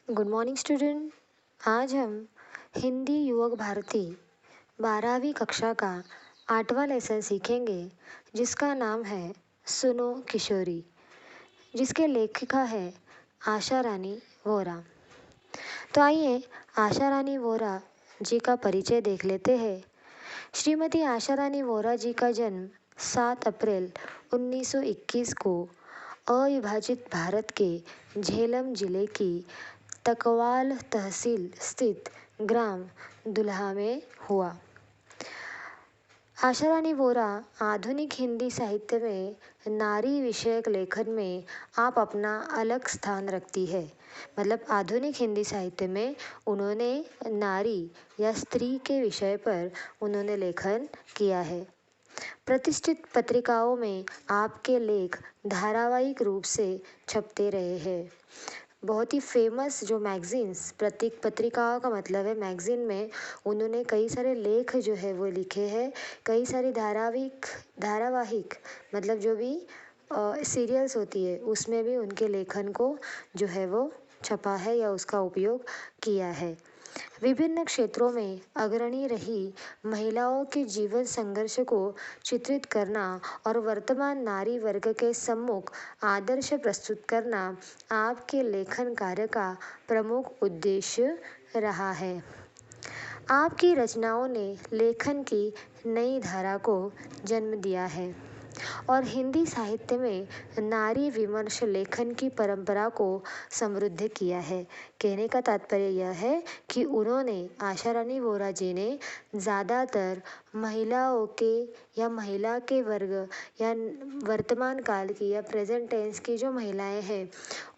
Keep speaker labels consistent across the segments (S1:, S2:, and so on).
S1: Good morning student. आज हम हिंदी युवक भारती 12वीं कक्षा का 8वां लेसन सीखेंगे, जिसका नाम है सुनो किशोरी, जिसके लेखिका है आशा रानी वोरा। तो आइए आशा रानी वोरा जी का परिचय देख लेते हैं। श्रीमती आशा रानी वोरा जी का जन्म 7 अप्रैल 1921 को अविभाजित भारत के झेलम जिले की तकवाल तहसील स्थित ग्राम दुल्हा में हुआ। आशा रानी वोरा आधुनिक हिंदी साहित्य में नारी विषयक लेखन में आप अपना अलग स्थान रखती है। मतलब आधुनिक हिंदी साहित्य में उन्होंने नारी या स्त्री के विषय पर उन्होंने लेखन किया है। प्रतिष्ठित पत्रिकाओं में आपके लेख धारावाहिक रूप से छपते रहे हैं। बहुत ही फेमस जो मैगजीन्स पत्रिकाओं का मतलब है मैगजीन में उन्होंने कई सारे लेख जो है वो लिखे हैं। कई सारी धारावाहिक मतलब जो भी सीरियल्स होती है उसमें भी उनके लेखन को जो है वो छपा है या उसका उपयोग किया है। विभिन्न क्षेत्रों में अग्रणी रही महिलाओं के जीवन संघर्ष को चित्रित करना और वर्तमान नारी वर्ग के सम्मुख आदर्श प्रस्तुत करना आपके लेखन कार्य का प्रमुख उद्देश्य रहा है। आपकी रचनाओं ने लेखन की नई धारा को जन्म दिया है और हिंदी साहित्य में नारी विमर्श लेखन की परंपरा को समृद्ध किया है। कहने का तात्पर्य यह है कि उन्होंने आशा रानी वोरा जी ने ज़्यादातर महिलाओं के या महिला के वर्ग या वर्तमान काल की या प्रेजेंट टेंस की जो महिलाएं हैं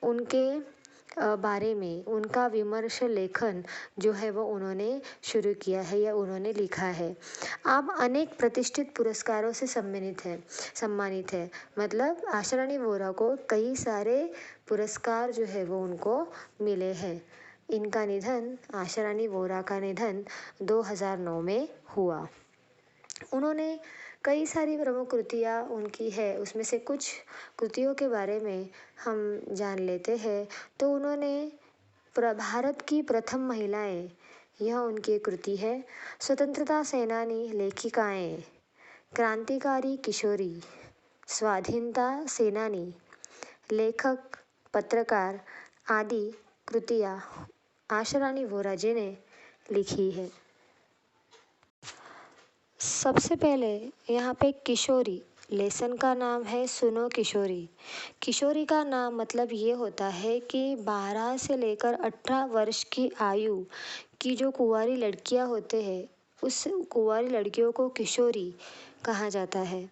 S1: उनके बारे में उनका विमर्श लेखन जो है वो उन्होंने शुरू किया है या उन्होंने लिखा है। आप अनेक प्रतिष्ठित पुरस्कारों से सम्मानित है। मतलब आशा रानी वोरा को कई सारे पुरस्कार जो है वो उनको मिले हैं। इनका निधन आशा रानी वोरा का निधन 2009 में हुआ। उन्होंने कई सारी प्रमुख कृतियाँ उनकी है, उसमें से कुछ कृतियों के बारे में हम जान लेते हैं। तो उन्होंने भारत की प्रथम महिलाएं, यह उनकी कृति है। स्वतंत्रता सेनानी लेखिकाएं, क्रांतिकारी किशोरी, स्वाधीनता सेनानी, लेखक, पत्रकार आदि कृतियाँ आशा रानी वोरा जी ने लिखी है। सबसे पहले यहाँ पे किशोरी लेसन का नाम है सुनो किशोरी। किशोरी का नाम मतलब ये होता है कि 12 से लेकर 18 वर्ष की आयु की जो कुंवारी लड़कियाँ होते हैं उस कुंवारी लड़कियों को किशोरी कहा जाता है।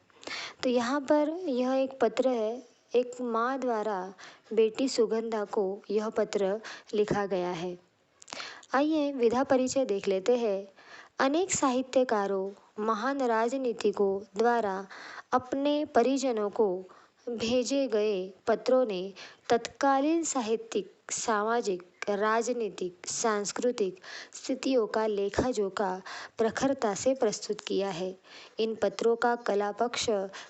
S1: तो यहाँ पर यह एक पत्र है, एक माँ द्वारा बेटी सुगंधा को यह पत्र लिखा गया है। आइए विधा परिचय देख लेते हैं। अनेक साहित्यकारों, महान राजनीतिकों द्वारा अपने परिजनों को भेजे गए पत्रों ने तत्कालीन साहित्यिक, सामाजिक, राजनीतिक, सांस्कृतिक स्थितियों का लेखा जोखा प्रखरता से प्रस्तुत किया है। इन पत्रों का कला पक्ष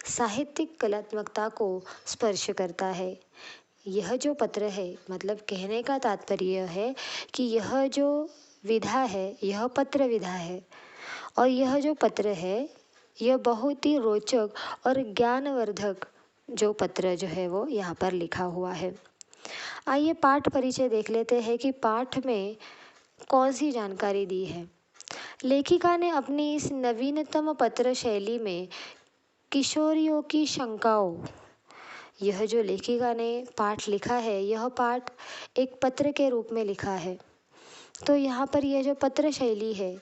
S1: साहित्यिक कलात्मकता को स्पर्श करता है। यह जो पत्र है मतलब कहने का तात्पर्य है कि यह जो विधा है यह पत्र विधा है और यह जो पत्र है यह बहुत ही रोचक और ज्ञानवर्धक जो पत्र जो है वो यहाँ पर लिखा हुआ है। आइए पाठ परिचय देख लेते हैं कि पाठ में कौन सी जानकारी दी है। लेखिका ने अपनी इस नवीनतम पत्र शैली में किशोरियों की शंकाओं, यह जो लेखिका ने पाठ लिखा है यह पाठ एक पत्र के रूप में लिखा है। तो यहाँ पर यह जो पत्र शैली है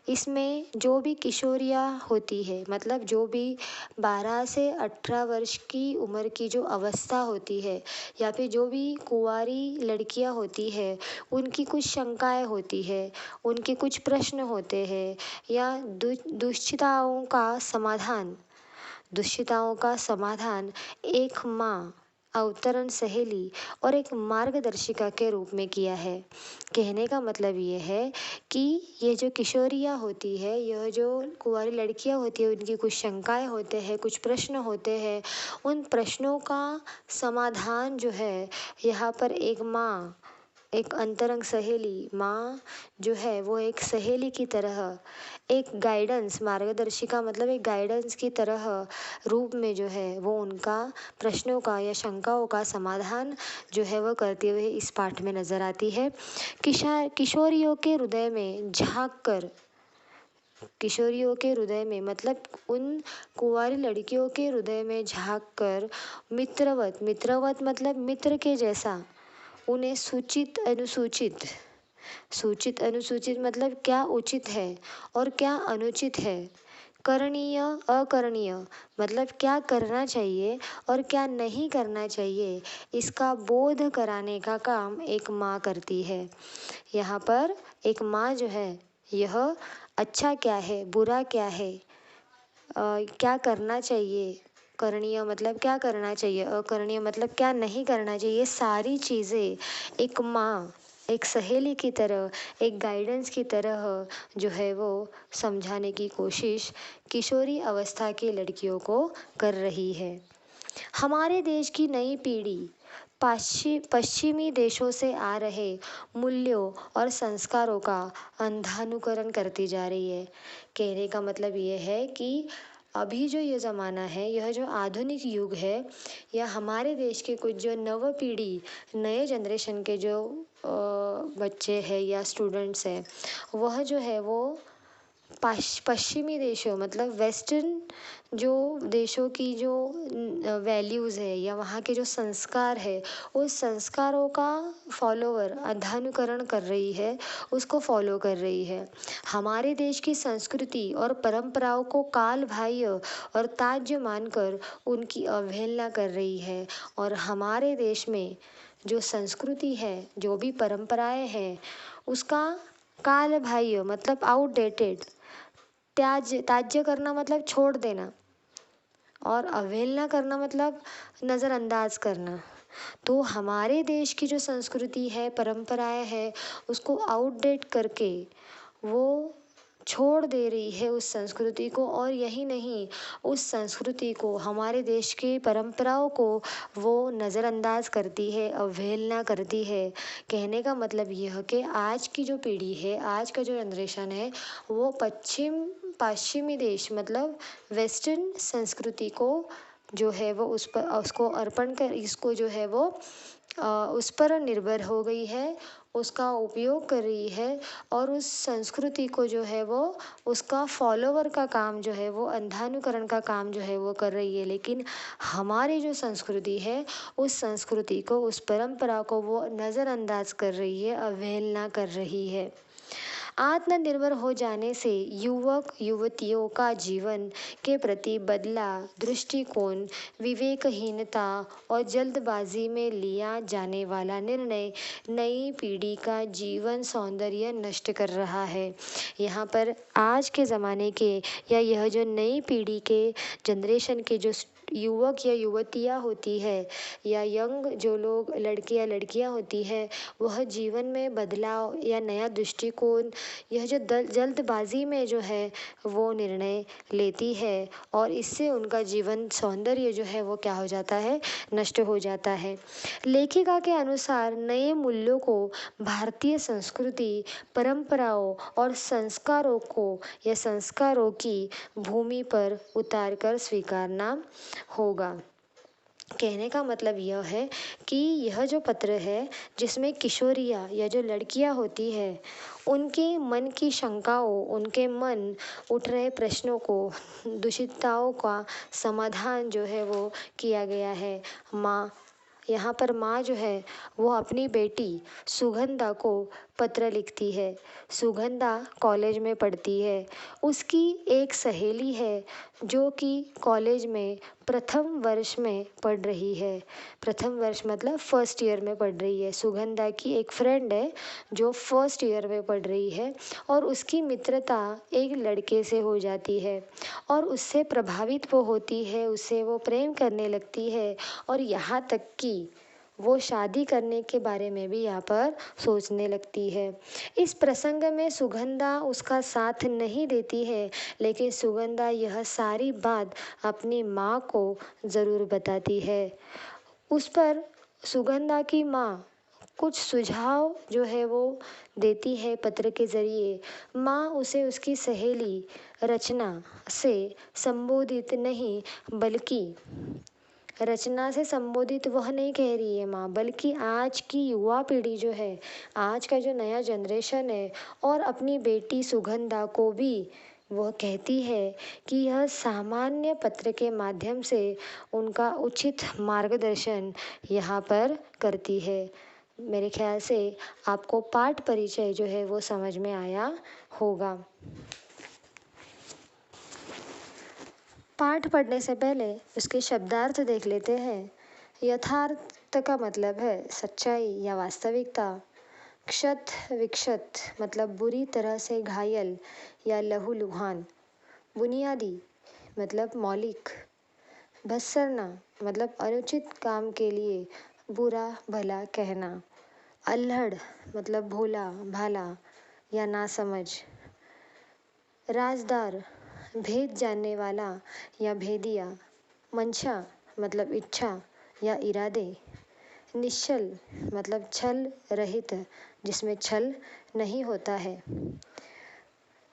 S1: इसमें जो भी किशोरियाँ होती है मतलब जो भी 12 से 18 वर्ष की उम्र की जो अवस्था होती है या फिर जो भी कुंवारी लड़कियाँ होती है उनकी कुछ शंकाएं होती है, उनके कुछ प्रश्न होते हैं या दुश्चिताओं का समाधान एक माँ, अवतरण सहेली और एक मार्गदर्शिका के रूप में किया है। कहने का मतलब ये है कि ये जो किशोरियाँ होती है, यह जो कुंवारी लड़कियाँ होती है उनकी कुछ शंकाएं होते हैं, कुछ प्रश्न होते हैं। उन प्रश्नों का समाधान जो है यहाँ पर एक माँ एक अंतरंग सहेली, माँ जो है वो एक सहेली की तरह, एक गाइडेंस, मार्गदर्शिका मतलब एक गाइडेंस की तरह रूप में जो है वो उनका प्रश्नों का या शंकाओं का समाधान जो है वो करते हुए इस पाठ में नजर आती है। किशोरियों के हृदय में झांक कर, किशोरियों के हृदय में मतलब उन कुंवारी लड़कियों के हृदय में झांक कर मित्रवत, मित्रवत मतलब मित्र के जैसा, उन्हें सूचित अनुसूचित, सूचित अनुसूचित मतलब क्या उचित है और क्या अनुचित है, करणीय अकरणीय मतलब क्या करना चाहिए और क्या नहीं करना चाहिए, इसका बोध कराने का काम एक माँ करती है। यहाँ पर एक माँ जो है यह अच्छा क्या है, बुरा क्या है, क्या करना चाहिए, करणीय मतलब क्या करना चाहिए, अकरणीय मतलब क्या नहीं करना चाहिए, ये सारी चीज़ें एक माँ, एक सहेली की तरह, एक गाइडेंस की तरह जो है वो समझाने की कोशिश किशोरी अवस्था की लड़कियों को कर रही है। हमारे देश की नई पीढ़ी पश्चिमी देशों से आ रहे मूल्यों और संस्कारों का अंधानुकरण करती जा रही है। कहने का मतलब ये है कि अभी जो ये ज़माना है, यह जो आधुनिक युग है, या हमारे देश के कुछ जो नव पीढ़ी, नए जनरेशन के जो बच्चे हैं या स्टूडेंट्स हैं, वह जो है वो पश्चिमी देशों मतलब वेस्टर्न जो देशों की जो वैल्यूज़ है या वहाँ के जो संस्कार है, उस संस्कारों का फॉलोवर अंधानुकरण कर रही है, उसको फॉलो कर रही है। हमारे देश की संस्कृति और परंपराओं को काल बाह्य और त्याज्य मानकर उनकी अवहेलना कर रही है। और हमारे देश में जो संस्कृति है, जो भी परंपराएं हैं, उसका काल बाह्य मतलब आउटडेटेड, त्याज्य करना मतलब छोड़ देना, और अवहेलना करना मतलब नज़रअंदाज करना। तो हमारे देश की जो संस्कृति है, परंपराएं है, उसको आउटडेट करके वो छोड़ दे रही है उस संस्कृति को, और यही नहीं, उस संस्कृति को, हमारे देश की परंपराओं को वो नज़रअंदाज करती है, अवहेलना करती है। कहने का मतलब यह कि आज की जो पीढ़ी है, आज का जो जनरेशन है, वो पश्चिमी देश मतलब वेस्टर्न संस्कृति को जो है वो उस पर उसको अर्पण कर, इसको जो है वो उस पर निर्भर हो गई है, उसका उपयोग कर रही है, और उस संस्कृति को जो है वो उसका फॉलोवर का काम जो है वो अंधानुकरण का काम जो है वो कर रही है। लेकिन हमारी जो संस्कृति है, उस संस्कृति को, उस परंपरा को वो नज़रअंदाज कर रही है, अवहेलना कर रही है। आत्मनिर्भर हो जाने से युवक युवतियों का जीवन के प्रति बदला दृष्टिकोण, विवेकहीनता और जल्दबाजी में लिया जाने वाला निर्णय नई पीढ़ी का जीवन सौंदर्य नष्ट कर रहा है। यहाँ पर आज के ज़माने के, या यह जो नई पीढ़ी के जनरेशन के जो युवक या युवतियाँ होती है, या यंग जो लोग लड़के या लड़कियाँ होती है, वह जीवन में बदलाव या नया दृष्टिकोण, यह जो जल्दबाजी में जो है वो निर्णय लेती है, और इससे उनका जीवन सौंदर्य जो है वो क्या हो जाता है, नष्ट हो जाता है। लेखिका के अनुसार नए मूल्यों को भारतीय संस्कृति, परंपराओं और संस्कारों को या संस्कारों की भूमि पर उतारकर स्वीकारना होगा। कहने का मतलब यह है कि यह जो पत्र है, जिसमें किशोरियाँ या जो लड़कियाँ होती है, उनके मन की शंकाओं, उनके मन उठ रहे प्रश्नों को, दूषितताओं का समाधान जो है वो किया गया है। माँ, यहाँ पर माँ जो है वो अपनी बेटी सुगंधा को पत्र लिखती है। सुगंधा कॉलेज में पढ़ती है। उसकी एक सहेली है जो कि कॉलेज में प्रथम वर्ष में पढ़ रही है। प्रथम वर्ष मतलब फर्स्ट ईयर में पढ़ रही है। सुगंधा की एक फ्रेंड है जो फर्स्ट ईयर में पढ़ रही है, और उसकी मित्रता एक लड़के से हो जाती है, और उससे प्रभावित वो होती है, उससे वो प्रेम करने लगती है, और यहाँ तक कि वो शादी करने के बारे में भी यहाँ पर सोचने लगती है। इस प्रसंग में सुगंधा उसका साथ नहीं देती है, लेकिन सुगंधा यह सारी बात अपनी माँ को ज़रूर बताती है। उस पर सुगंधा की माँ कुछ सुझाव जो है वो देती है पत्र के ज़रिए। माँ उसे उसकी सहेली रचना से संबोधित नहीं, बल्कि रचना से संबोधित वह नहीं कह रही है माँ, बल्कि आज की युवा पीढ़ी जो है, आज का जो नया जनरेशन है, और अपनी बेटी सुगंधा को भी वह कहती है कि यह सामान्य पत्र के माध्यम से उनका उचित मार्गदर्शन यहाँ पर करती है। मेरे ख्याल से आपको पाठ परिचय जो है वो समझ में आया होगा। पाठ पढ़ने से पहले उसके शब्दार्थ देख लेते हैं। यथार्थ का मतलब है सच्चाई या वास्तविकता। क्षत विक्षत मतलब बुरी तरह से घायल या लहूलुहान। बुनियादी मतलब मौलिक। भस्सरना मतलब अनुचित काम के लिए बुरा भला कहना। अल्हड़ मतलब भोला भाला या नासमझ। राजदार भेद जानने वाला या भेदिया। मंशा मतलब इच्छा या इरादे। निश्चल मतलब छल रहित, जिसमें छल नहीं होता है।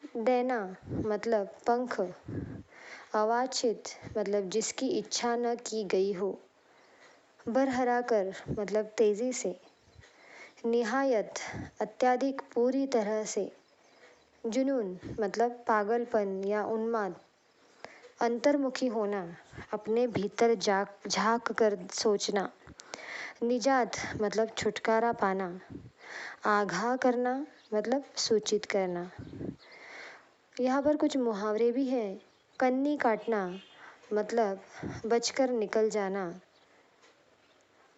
S1: डैना मतलब पंख। अवांछित मतलब जिसकी इच्छा न की गई हो। बरहरा कर मतलब तेजी से। निहायत अत्यधिक, पूरी तरह से। जुनून मतलब पागलपन या उन्माद। अंतर्मुखी होना अपने भीतर झांक कर सोचना। निजात मतलब छुटकारा पाना। आगाह करना मतलब सूचित करना। यहाँ पर कुछ मुहावरे भी हैं। कन्नी काटना मतलब बचकर निकल जाना।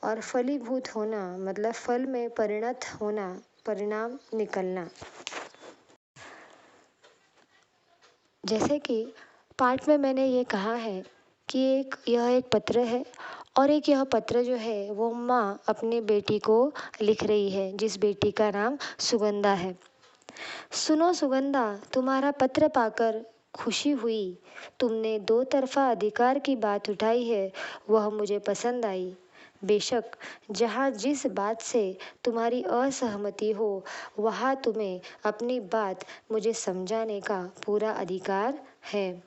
S1: और फलीभूत होना मतलब फल में परिणत होना, परिणाम निकलना। जैसे कि पाठ में मैंने ये कहा है कि यह एक पत्र है, और यह पत्र जो है वो माँ अपनी बेटी को लिख रही है, जिस बेटी का नाम सुगंधा है। सुनो सुगंधा, तुम्हारा पत्र पाकर खुशी हुई। तुमने दो तरफा अधिकार की बात उठाई है, वह मुझे पसंद आई। बेशक जहाँ जिस बात से तुम्हारी असहमति हो, वहाँ तुम्हें अपनी बात मुझे समझाने का पूरा अधिकार है।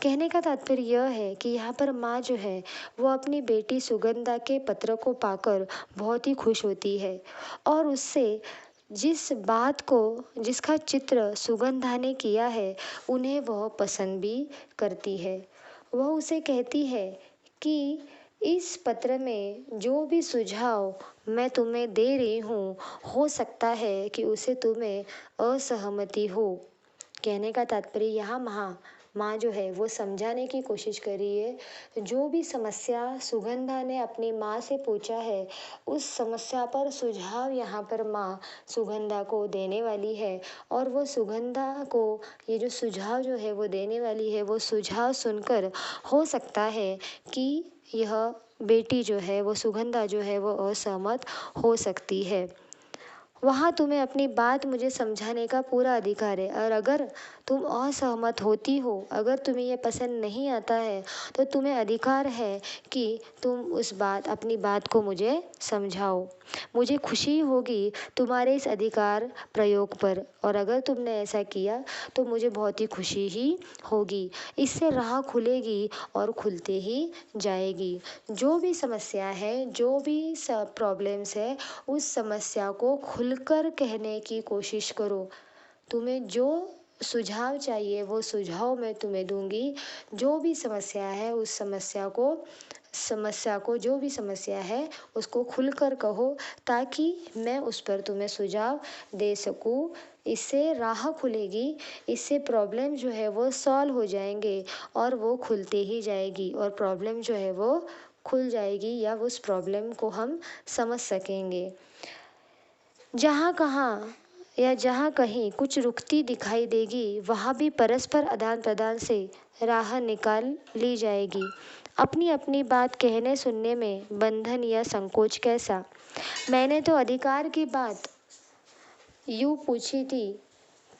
S1: कहने का तात्पर्य यह है कि यहाँ पर माँ जो है वो अपनी बेटी सुगंधा के पत्र को पाकर बहुत ही खुश होती है, और उससे जिस बात को, जिसका चित्र सुगंधा ने किया है, उन्हें वह पसंद भी करती है। वह उसे कहती है कि इस पत्र में जो भी सुझाव मैं तुम्हें दे रही हूँ, हो सकता है कि उसे तुम्हें असहमति हो। कहने का तात्पर्य यहाँ माँ जो है वो समझाने की कोशिश कर रही है। जो भी समस्या सुगंधा ने अपनी माँ से पूछा है, उस समस्या पर सुझाव यहाँ पर माँ सुगंधा को देने वाली है, और वो सुगंधा को ये जो सुझाव जो है वो देने वाली है, वो सुझाव सुनकर हो सकता है कि यह बेटी जो है वो सुगंधा जो है वो असहमत हो सकती है। वहाँ तुम्हें अपनी बात मुझे समझाने का पूरा अधिकार है, और अगर तुम असहमत होती हो, अगर तुम्हें ये पसंद नहीं आता है, तो तुम्हें अधिकार है कि तुम अपनी बात को मुझे समझाओ। मुझे खुशी होगी तुम्हारे इस अधिकार प्रयोग पर, और अगर तुमने ऐसा किया तो मुझे बहुत ही खुशी ही होगी। इससे राह खुलेगी और खुलते ही जाएगी। जो भी समस्या है, जो भी प्रॉब्लम्स है, उस समस्या को खुलकर कहने की कोशिश करो। तुम्हें जो सुझाव चाहिए वो सुझाव मैं तुम्हें दूंगी। जो भी समस्या है उस समस्या को जो भी समस्या है उसको खुलकर कहो, ताकि मैं उस पर तुम्हें सुझाव दे सकूं। इससे राह खुलेगी, इससे प्रॉब्लम जो है वो सॉल्व हो जाएंगे, और वो खुलते ही जाएगी, और प्रॉब्लम जो है वो खुल जाएगी, या उस प्रॉब्लम को हम समझ सकेंगे। जहाँ कहाँ या जहाँ कहीं कुछ रुकती दिखाई देगी, वहाँ भी परस्पर आदान प्रदान से राह निकाल ली जाएगी। अपनी अपनी बात कहने सुनने में बंधन या संकोच कैसा। मैंने तो अधिकार की बात यूँ पूछी थी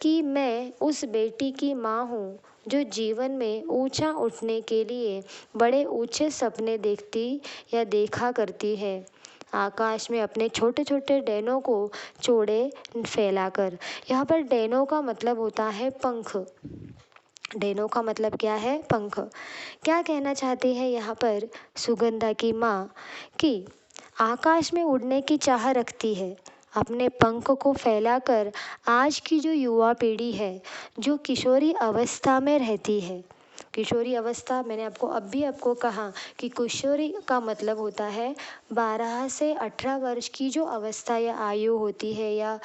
S1: कि मैं उस बेटी की माँ हूँ जो जीवन में ऊंचा उठने के लिए बड़े ऊंचे सपने देखती या देखा करती है। आकाश में अपने छोटे छोटे डैनों को चौड़े फैलाकर। यहाँ पर डैनों का मतलब होता है पंख। डैनों का मतलब क्या है? पंख। क्या कहना चाहती है यहाँ पर सुगंधा की माँ कि आकाश में उड़ने की चाह रखती है, अपने पंख को फैलाकर आज की जो युवा पीढ़ी है, जो किशोरी अवस्था में रहती है। किशोरी अवस्था, मैंने आपको कहा कि किशोरी का मतलब होता है 12 से 18 वर्ष की जो अवस्था या आयु होती है, या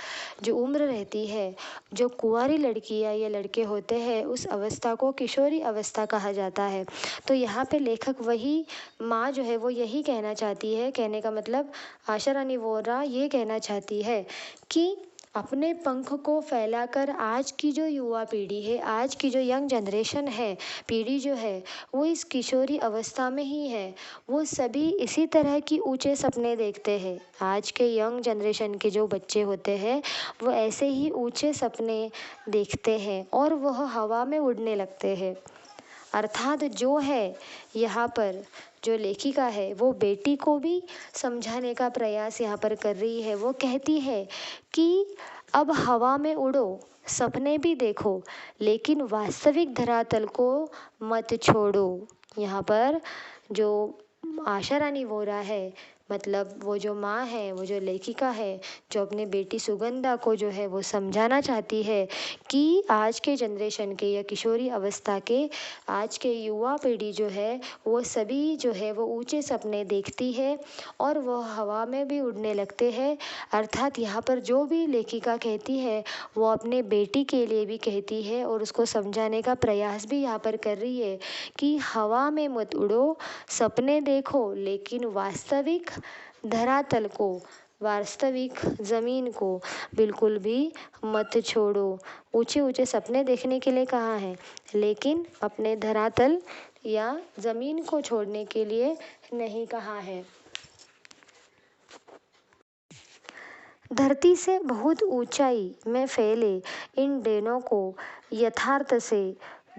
S1: जो उम्र रहती है, जो कुंवारी लड़कियां या लड़के होते हैं, उस अवस्था को किशोरी अवस्था कहा जाता है। तो यहाँ पे लेखक वही माँ जो है वो यही कहना चाहती है, कहने का मतलब आशा रानी वोरा ये कहना चाहती है कि अपने पंख को फैलाकर आज की जो युवा पीढ़ी है, आज की जो यंग जनरेशन है, पीढ़ी जो है, वो इस किशोरी अवस्था में ही है। वो सभी इसी तरह की ऊंचे सपने देखते हैं। आज के यंग जनरेशन के जो बच्चे होते हैं, वो ऐसे ही ऊंचे सपने देखते हैं और वह हवा में उड़ने लगते हैं। अर्थात जो है यहाँ पर जो लेखिका है वो बेटी को भी समझाने का प्रयास यहाँ पर कर रही है। वो कहती है कि अब हवा में उड़ो, सपने भी देखो, लेकिन वास्तविक धरातल को मत छोड़ो। यहाँ पर जो आशा रानी वोरा है, मतलब वो जो माँ है, वो जो लेखिका है, जो अपने बेटी सुगंधा को जो है वो समझाना चाहती है कि आज के जनरेशन के या किशोरी अवस्था के आज के युवा पीढ़ी जो है, वो सभी जो है वो ऊंचे सपने देखती है और वह हवा में भी उड़ने लगते हैं। अर्थात यहाँ पर जो भी लेखिका कहती है वो अपने बेटी के लिए भी कहती है और उसको समझाने का प्रयास भी यहाँ पर कर रही है कि हवा में मत उड़ो, सपने देखो, लेकिन वास्तविक धरातल को, वास्तविक ज़मीन को बिल्कुल भी मत छोड़ो। ऊंचे ऊंचे सपने देखने के लिए कहा है, लेकिन अपने धरातल या ज़मीन को छोड़ने के लिए नहीं कहा है। धरती से बहुत ऊंचाई में फैले इन डेनों को यथार्थ से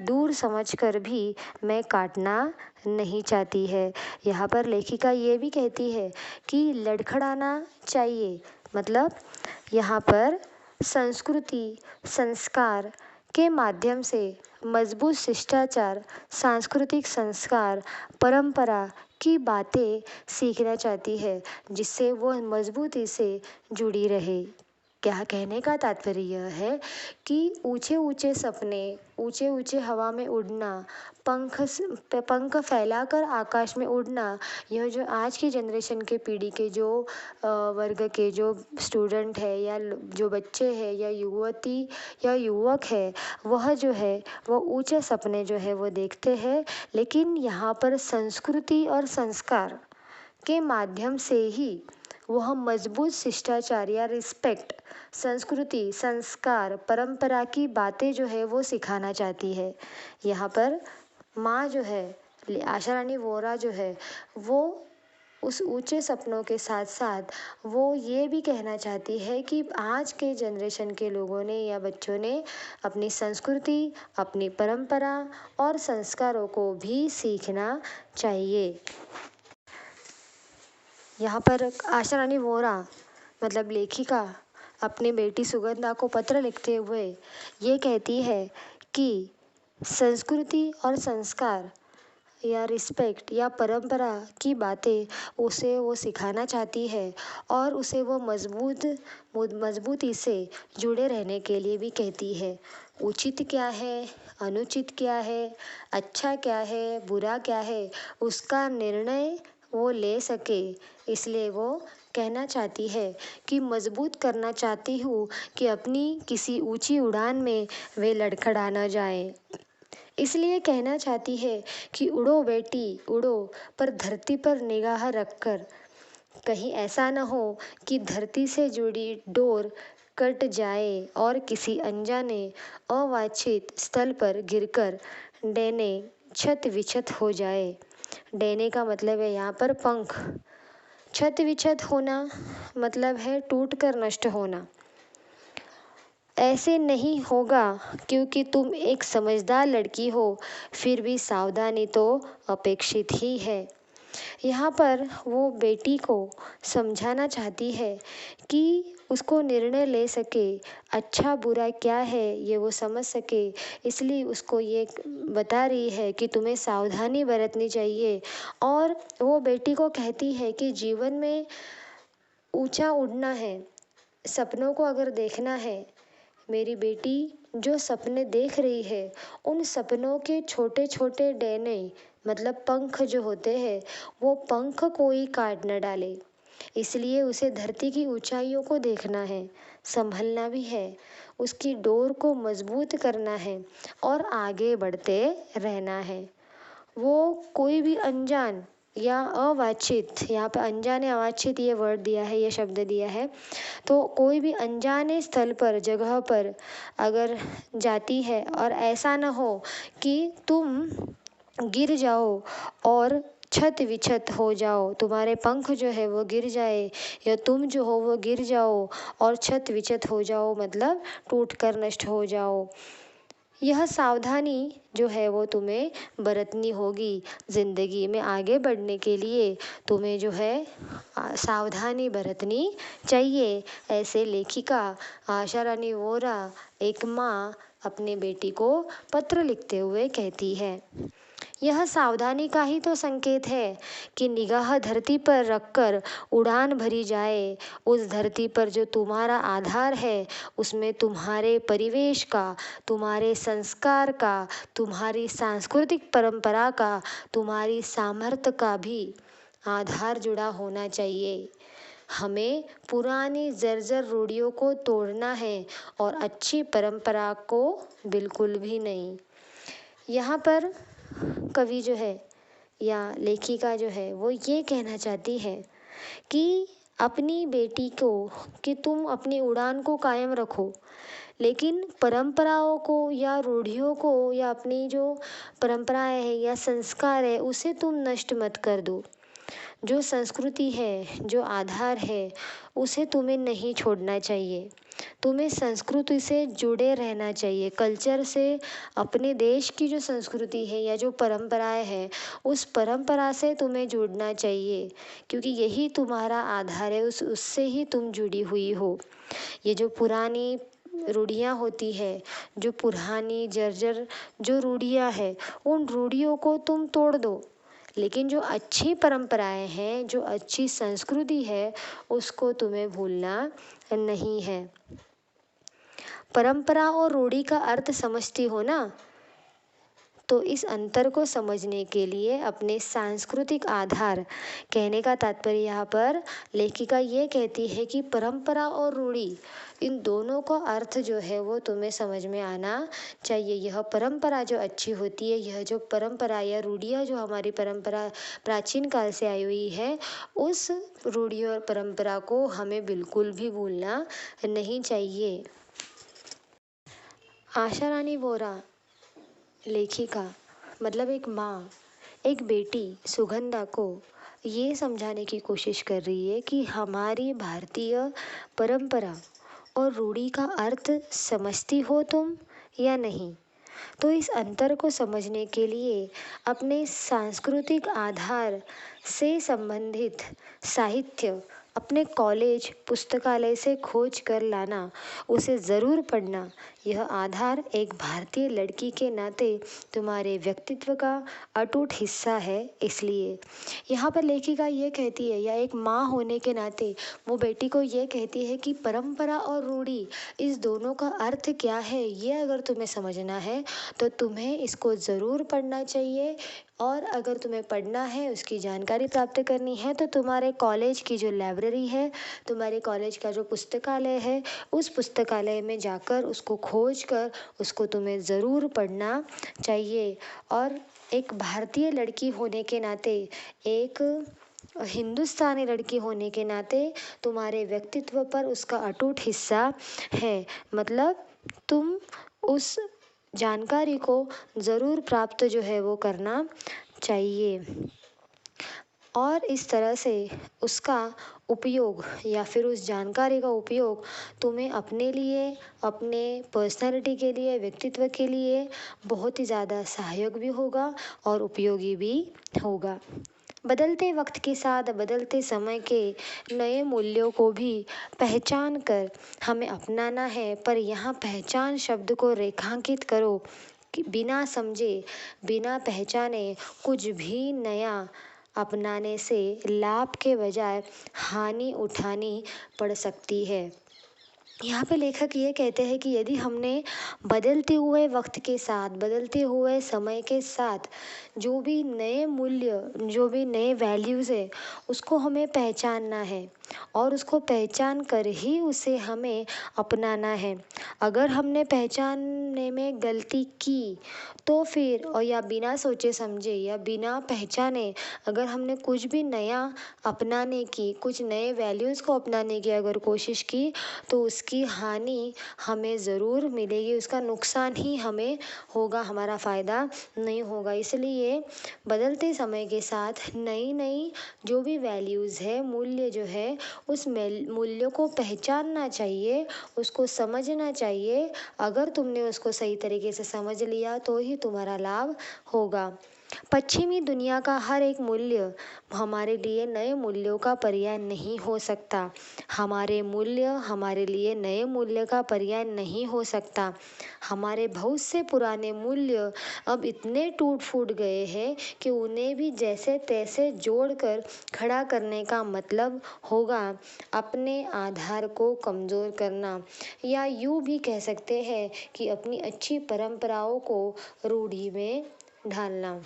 S1: दूर समझकर भी मैं काटना नहीं चाहती है। यहाँ पर लेखिका ये भी कहती है कि लड़खड़ाना चाहिए, मतलब यहाँ पर संस्कृति, संस्कार के माध्यम से मजबूत शिष्टाचार, सांस्कृतिक संस्कार, परंपरा की बातें सीखना चाहती है, जिससे वो मजबूती से जुड़ी रहे। क्या कहने का तात्पर्य यह है कि ऊंचे ऊंचे सपने, ऊंचे ऊंचे हवा में उड़ना, पंख फैलाकर आकाश में उड़ना, यह जो आज की जनरेशन के पीढ़ी के जो वर्ग के जो स्टूडेंट है या जो बच्चे हैं या युवती या युवक है, वह जो है वो ऊंचे सपने जो है वो देखते हैं, लेकिन यहाँ पर संस्कृति और संस्कार के माध्यम से ही वह मजबूत शिष्टाचार या रिस्पेक्ट, संस्कृति, संस्कार, परंपरा की बातें जो है वो सिखाना चाहती है। यहाँ पर माँ जो है, आशा रानी वोरा जो है, वो उस ऊंचे सपनों के साथ साथ वो ये भी कहना चाहती है कि आज के जनरेशन के लोगों ने या बच्चों ने अपनी संस्कृति, अपनी परंपरा और संस्कारों को भी सीखना चाहिए। यहाँ पर आशा रानी वोरा, मतलब लेखिका, अपनी बेटी सुगंधा को पत्र लिखते हुए ये कहती है कि संस्कृति और संस्कार या रिस्पेक्ट या परंपरा की बातें उसे वो सिखाना चाहती है और उसे वो मजबूती से जुड़े रहने के लिए भी कहती है। उचित क्या है, अनुचित क्या है, अच्छा क्या है, बुरा क्या है, उसका निर्णय वो ले सके, इसलिए वो कहना चाहती है कि मजबूत करना चाहती हूँ कि अपनी किसी ऊंची उड़ान में वे लड़खड़ा न जाएं। इसलिए कहना चाहती है कि उड़ो बेटी उड़ो, पर धरती पर निगाह रखकर, कहीं ऐसा न हो कि धरती से जुड़ी डोर कट जाए और किसी अनजाने अवांछित स्थल पर गिरकर डैने छत विछत हो जाए। डैने का मतलब है यहाँ पर पंख। छत विछत होना मतलब है टूट कर नष्ट होना। ऐसे नहीं होगा क्योंकि तुम एक समझदार लड़की हो, फिर भी सावधानी तो अपेक्षित ही है। यहाँ पर वो बेटी को समझाना चाहती है कि उसको निर्णय ले सके, अच्छा बुरा क्या है ये वो समझ सके, इसलिए उसको ये बता रही है कि तुम्हें सावधानी बरतनी चाहिए। और वो बेटी को कहती है कि जीवन में ऊंचा उड़ना है, सपनों को अगर देखना है, मेरी बेटी जो सपने देख रही है उन सपनों के छोटे छोटे डैने मतलब पंख जो होते हैं वो पंख कोई काट न डाले, इसलिए उसे धरती की ऊंचाइयों को देखना है, संभलना भी है, उसकी डोर को मजबूत करना है और आगे बढ़ते रहना है। वो कोई भी अनजान या अवांछित, यहाँ पे अनजान या अवांछित ये वर्ड दिया है, ये शब्द दिया है, तो कोई भी अनजाने स्थल पर जगह पर अगर जाती है और ऐसा ना हो कि तुम गिर जाओ और छत विछत हो जाओ, तुम्हारे पंख जो है वो गिर जाए या तुम जो हो वो गिर जाओ और छत विछत हो जाओ, मतलब टूट कर नष्ट हो जाओ। यह सावधानी जो है वो तुम्हें बरतनी होगी ज़िंदगी में आगे बढ़ने के लिए, तुम्हें जो है सावधानी बरतनी चाहिए। ऐसे लेखिका आशा रानी वोरा एक माँ अपने बेटी को पत्र लिखते हुए कहती है। यह सावधानी का ही तो संकेत है कि निगाह धरती पर रखकर उड़ान भरी जाए। उस धरती पर जो तुम्हारा आधार है उसमें तुम्हारे परिवेश का, तुम्हारे संस्कार का, तुम्हारी सांस्कृतिक परंपरा का, तुम्हारी सामर्थ्य का भी आधार जुड़ा होना चाहिए। हमें पुरानी जर्जर रूढ़ियों को तोड़ना है और अच्छी परंपरा को बिल्कुल भी नहीं। यहाँ पर कवि जो है या लेखिका जो है वो ये कहना चाहती है कि अपनी बेटी को कि तुम अपनी उड़ान को कायम रखो, लेकिन परंपराओं को या रूढ़ियों को या अपनी जो परंपराएं है या संस्कार है उसे तुम नष्ट मत कर दो। जो संस्कृति है, जो आधार है, उसे तुम्हें नहीं छोड़ना चाहिए। तुम्हें संस्कृति से जुड़े रहना चाहिए, कल्चर से, अपने देश की जो संस्कृति है या जो परंपराएं हैं उस परंपरा से तुम्हें जुड़ना चाहिए, क्योंकि यही तुम्हारा आधार है, उससे ही तुम जुड़ी हुई हो। ये जो पुरानी रूढ़ियाँ होती है, जो पुरानी जर्जर जो रूढ़ियाँ है, उन रूढ़ियों को तुम तोड़ दो, लेकिन जो अच्छी परंपराएं हैं, जो अच्छी संस्कृति है, उसको तुम्हें भूलना नहीं है। परंपरा और रूढ़ी का अर्थ समझती हो ना? तो इस अंतर को समझने के लिए अपने सांस्कृतिक आधार, कहने का तात्पर्य यहाँ पर लेखिका ये कहती है कि परंपरा और रूढ़ी इन दोनों का अर्थ जो है वो तुम्हें समझ में आना चाहिए। यह परंपरा जो अच्छी होती है, यह जो परंपरा या रूढ़ियाँ जो हमारी परंपरा प्राचीन काल से आई हुई है, उस रूढ़ी और परंपरा को हमें बिल्कुल भी भूलना नहीं चाहिए। आशा रानी वोरा लेखिका मतलब एक माँ एक बेटी सुगंधा को ये समझाने की कोशिश कर रही है कि हमारी भारतीय परंपरा और रूढ़ी का अर्थ समझती हो तुम या नहीं। तो इस अंतर को समझने के लिए अपने सांस्कृतिक आधार से संबंधित साहित्य अपने कॉलेज पुस्तकालय से खोज कर लाना, उसे ज़रूर पढ़ना। यह आधार एक भारतीय लड़की के नाते तुम्हारे व्यक्तित्व का अटूट हिस्सा है। इसलिए यहाँ पर लेखिका ये कहती है या एक माँ होने के नाते वो बेटी को ये कहती है कि परंपरा और रूढ़ी इस दोनों का अर्थ क्या है, ये अगर तुम्हें समझना है तो तुम्हें इसको ज़रूर पढ़ना चाहिए। और अगर तुम्हें पढ़ना है, उसकी जानकारी प्राप्त करनी है, तो तुम्हारे कॉलेज की जो लाइब्रेरी है, तुम्हारे कॉलेज का जो पुस्तकालय है, उस पुस्तकालय में जाकर उसको खोज कर उसको तुम्हें ज़रूर पढ़ना चाहिए। और एक भारतीय लड़की होने के नाते, एक हिंदुस्तानी लड़की होने के नाते तुम्हारे व्यक्तित्व पर उसका अटूट हिस्सा है। मतलब तुम उस जानकारी को ज़रूर प्राप्त जो है वो करना चाहिए और इस तरह से उसका उपयोग या फिर उस जानकारी का उपयोग तुम्हें अपने लिए, अपने पर्सनालिटी के लिए, व्यक्तित्व के लिए बहुत ही ज़्यादा सहायक भी होगा और उपयोगी भी होगा। बदलते वक्त के साथ बदलते समय के नए मूल्यों को भी पहचान कर हमें अपनाना है। पर यहाँ पहचान शब्द को रेखांकित करो कि बिना समझे, बिना पहचाने कुछ भी नया अपनाने से लाभ के बजाय हानि उठानी पड़ सकती है। यहाँ पे लेखक ये कहते हैं कि यदि हमने बदलते हुए वक्त के साथ, बदलते हुए समय के साथ जो भी नए मूल्य, जो भी नए वैल्यूज़ है, उसको हमें पहचानना है और उसको पहचान कर ही उसे हमें अपनाना है। अगर हमने पहचानने में गलती की तो फिर, और या बिना सोचे समझे या बिना पहचाने अगर हमने कुछ भी नया अपनाने की, कुछ नए वैल्यूज़ को अपनाने की अगर कोशिश की, तो उसकी हानि हमें ज़रूर मिलेगी, उसका नुकसान ही हमें होगा, हमारा फ़ायदा नहीं होगा। इसलिए बदलते समय के साथ नई नई जो भी वैल्यूज़ है, मूल्य जो है, उस मूल्यों को पहचानना चाहिए, उसको समझना चाहिए। अगर तुमने उसको सही तरीके से समझ लिया तो ही तुम्हारा लाभ होगा। पश्चिमी दुनिया का हर एक मूल्य हमारे लिए नए मूल्यों का पर्याय नहीं हो सकता। हमारे मूल्य हमारे लिए नए मूल्य का पर्याय नहीं हो सकता। हमारे बहुत से पुराने मूल्य अब इतने टूट फूट गए हैं कि उन्हें भी जैसे तैसे जोड़कर खड़ा करने का मतलब होगा अपने आधार को कमज़ोर करना, या यूँ भी कह सकते हैं कि अपनी अच्छी परंपराओं को रूढ़ी में ढालना।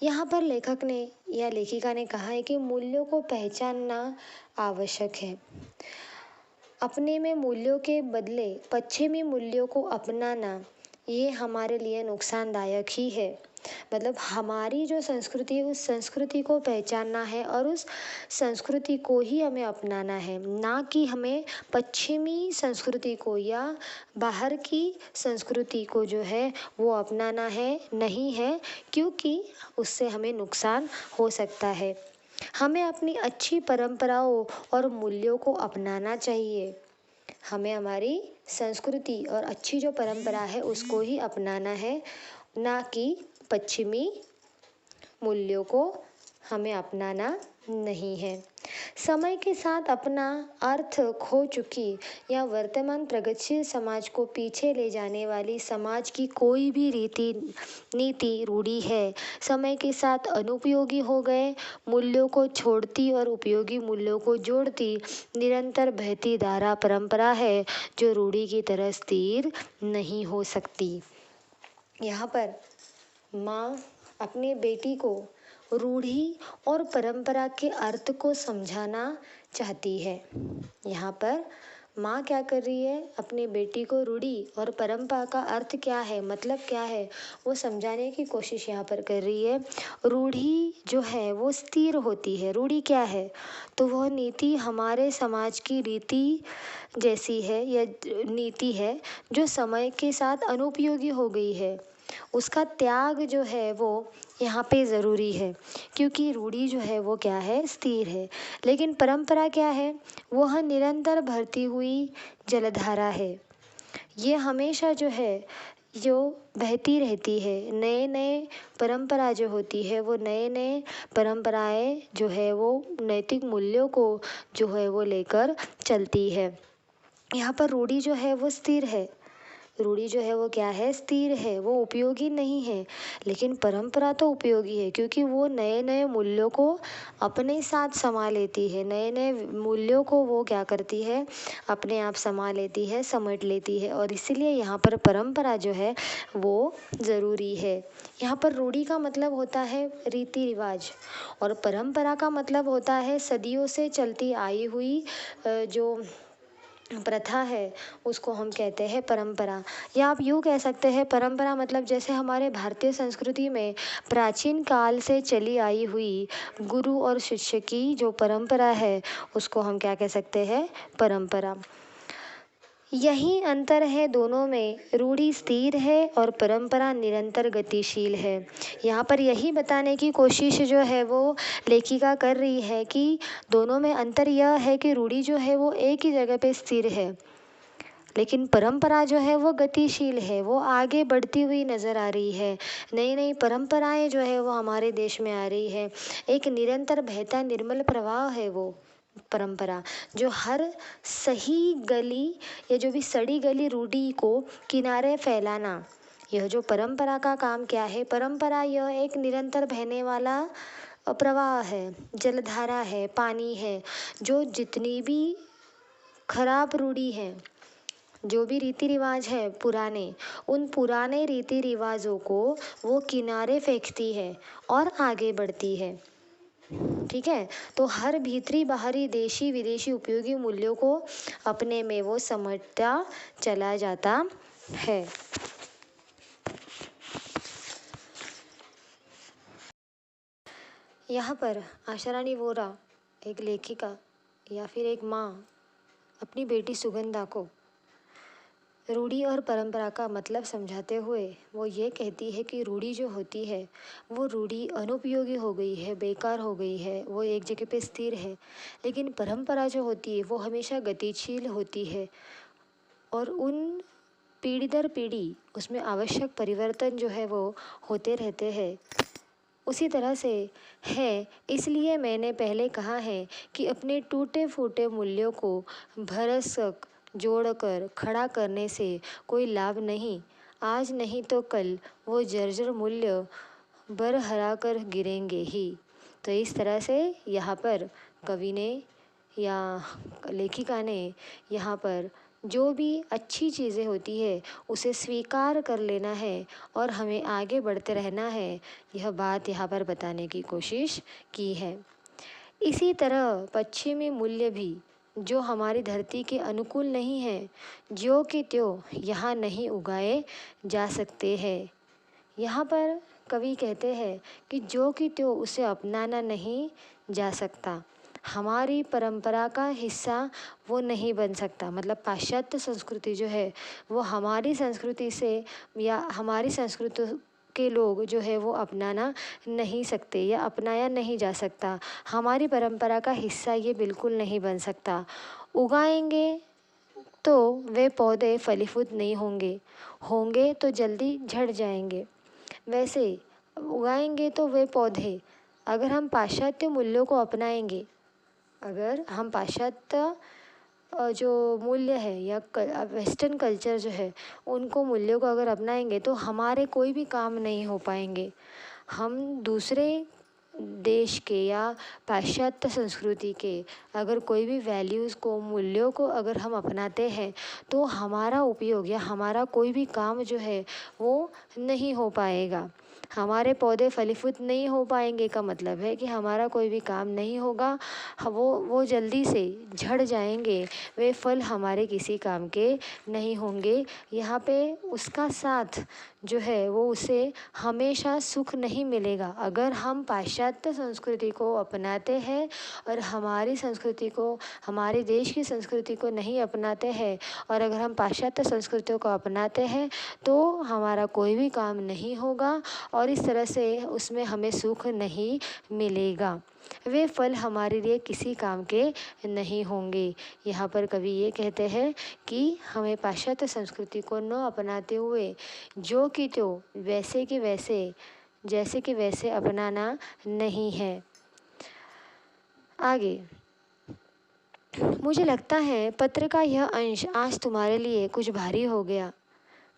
S1: यहाँ पर लेखक ने या लेखिका ने कहा है कि मूल्यों को पहचानना आवश्यक है। अपने में मूल्यों के बदले पश्चिमी मूल्यों को अपनाना, ये हमारे लिए नुकसानदायक ही है। मतलब हमारी जो संस्कृति है, उस संस्कृति को पहचानना है और उस संस्कृति को ही हमें अपनाना है, ना कि हमें पश्चिमी संस्कृति को या बाहर की संस्कृति को जो है वो अपनाना है, नहीं है, क्योंकि उससे हमें नुकसान हो सकता है। हमें अपनी अच्छी परंपराओं और मूल्यों को अपनाना चाहिए। हमें हमारी संस्कृति और अच्छी जो परंपरा है उसको ही अपनाना है, ना कि पश्चिमी मूल्यों को हमें अपनाना नहीं है। समय के साथ अपना अर्थ खो चुकी या वर्तमान प्रगतिशील समाज को पीछे ले जाने वाली समाज की कोई भी रीति नीति रूढ़ी है समय के साथ अनुपयोगी हो गए मूल्यों को छोड़ती और उपयोगी मूल्यों को जोड़ती निरंतर बहती धारा परंपरा है जो रूढ़ी की तरह स्थिर नहीं हो सकती। यहाँ पर माँ अपने बेटी को रूढ़ी और परंपरा के अर्थ को समझाना चाहती है। यहाँ पर माँ क्या कर रही है, अपनी बेटी को रूढ़ी और परंपरा का अर्थ क्या है, मतलब क्या है, वो समझाने की कोशिश यहाँ पर कर रही है। रूढ़ी जो है वो स्थिर होती है। रूढ़ी क्या है, तो वह नीति हमारे समाज की रीति जैसी है या नीति है जो समय के साथ अनुपयोगी हो गई है। उसका त्याग जो है वो यहाँ पे ज़रूरी है, क्योंकि रूढ़ी जो है वो क्या है, स्थिर है। लेकिन परंपरा क्या है, वह निरंतर बढ़ती हुई जलधारा है। ये हमेशा जो है जो बहती रहती है। नए नए परंपरा जो होती है वो नए नए परंपराएं जो है वो नैतिक मूल्यों को जो है वो लेकर चलती है। यहाँ पर रूढ़ी जो है वो स्थिर है। रूढ़ी जो है वो क्या है, स्थिर है, वो उपयोगी नहीं है। लेकिन परंपरा तो उपयोगी है, क्योंकि वो नए नए मूल्यों को अपने साथ समा लेती है। नए नए मूल्यों को वो क्या करती है, अपने आप समा लेती है, समेट लेती है। और इसीलिए यहाँ पर परंपरा जो है वो ज़रूरी है। यहाँ पर रूढ़ी का मतलब होता है रीति रिवाज और परंपरा का मतलब होता है सदियों से चलती आई हुई जो प्रथा है, उसको हम कहते हैं परंपरा। या आप यूँ कह सकते हैं परंपरा मतलब जैसे हमारे भारतीय संस्कृति में प्राचीन काल से चली आई हुई गुरु और शिष्य की जो परंपरा है उसको हम क्या कह सकते हैं, परंपरा। यही अंतर है दोनों में, रूढ़ी स्थिर है और परंपरा निरंतर गतिशील है। यहाँ पर यही बताने की कोशिश जो है वो लेखिका कर रही है कि दोनों में अंतर यह है कि रूढ़ी जो है वो एक ही जगह पे स्थिर है, लेकिन परंपरा जो है वो गतिशील है, वो आगे बढ़ती हुई नज़र आ रही है। नई नई परंपराएं जो है वो हमारे देश में आ रही है। एक निरंतर बहता निर्मल प्रवाह है वो परंपरा, जो हर सही गली या जो भी सड़ी गली रूढ़ी को किनारे फैलाना, यह जो परंपरा का काम क्या है? परंपरा यह एक निरंतर बहने वाला प्रवाह है, जलधारा है, पानी है, जो जितनी भी खराब रूढ़ी है, जो भी रीति रिवाज है पुराने, उन पुराने रीति रिवाजों को वो किनारे फेंकती है और आगे बढ़ती है। ठीक है, तो हर भीतरी बाहरी देशी विदेशी उपयोगी मूल्यों को अपने में वो समेटता चला जाता है। यहाँ पर आशा रानी वोरा, एक लेखिका या फिर एक माँ, अपनी बेटी सुगंधा को रूढ़ी और परंपरा का मतलब समझाते हुए वो ये कहती है कि रूढ़ी जो होती है वो रूढ़ी अनुपयोगी हो गई है, बेकार हो गई है, वो एक जगह पे स्थिर है। लेकिन परंपरा जो होती है वो हमेशा गतिशील होती है और उन पीढ़ी दर पीढ़ी उसमें आवश्यक परिवर्तन जो है वो होते रहते हैं। उसी तरह से है, इसलिए मैंने पहले कहा है कि अपने टूटे फूटे मूल्यों को भरसक जोड़कर खड़ा करने से कोई लाभ नहीं। आज नहीं तो कल वो जर्जर मूल्य बरहरा कर गिरेंगे ही। तो इस तरह से यहाँ पर कवि ने या लेखिका ने यहाँ पर जो भी अच्छी चीज़ें होती है उसे स्वीकार कर लेना है और हमें आगे बढ़ते रहना है, यह बात यहाँ पर बताने की कोशिश की है। इसी तरह पश्चिमी मूल्य भी जो हमारी धरती के अनुकूल नहीं है, ज्यों की त्यों यहाँ नहीं उगाए जा सकते हैं। यहाँ पर कवि कहते हैं कि जो कि त्यों उसे अपनाना नहीं जा सकता, हमारी परंपरा का हिस्सा वो नहीं बन सकता। मतलब पाश्चात्य संस्कृति जो है वो हमारी संस्कृति से या हमारी संस्कृति के लोग जो है वो अपनाना नहीं सकते या अपनाया नहीं जा सकता। हमारी परंपरा का हिस्सा ये बिल्कुल नहीं बन सकता। उगाएंगे तो वे पौधे फलीभूत नहीं होंगे, होंगे तो जल्दी झड़ जाएंगे। वैसे उगाएंगे तो वे पौधे, अगर हम पाश्चात्य मूल्यों को अपनाएंगे, अगर हम पाश्चात्य जो मूल्य है या वेस्टर्न कल्चर जो है उनको मूल्यों को अगर अपनाएंगे तो हमारे कोई भी काम नहीं हो पाएंगे। हम दूसरे देश के या पाश्चात्य संस्कृति के अगर कोई भी वैल्यूज़ को, मूल्यों को अगर हम अपनाते हैं तो हमारा उपयोग या हमारा कोई भी काम जो है वो नहीं हो पाएगा। हमारे पौधे फलीभूत नहीं हो पाएंगे का मतलब है कि हमारा कोई भी काम नहीं होगा, वो जल्दी से झड़ जाएंगे, वे फल हमारे किसी काम के नहीं होंगे। यहाँ पे उसका साथ जो है वो उसे हमेशा सुख नहीं मिलेगा। अगर हम पाश्चात्य संस्कृति को अपनाते हैं और हमारी संस्कृति को, हमारे देश की संस्कृति को नहीं अपनाते हैं और अगर हम पाश्चात्य संस्कृतियों को अपनाते हैं तो हमारा कोई भी काम नहीं होगा और इस तरह से उसमें हमें सुख नहीं मिलेगा, वे फल हमारे लिए किसी काम के नहीं होंगे। यहाँ पर कवि ये कहते हैं कि हमें पाश्चात्य संस्कृति को न अपनाते हुए जो कि त्यों वैसे के वैसे, जैसे कि वैसे अपनाना नहीं है। आगे मुझे लगता है पत्र का यह अंश आज तुम्हारे लिए कुछ भारी हो गया।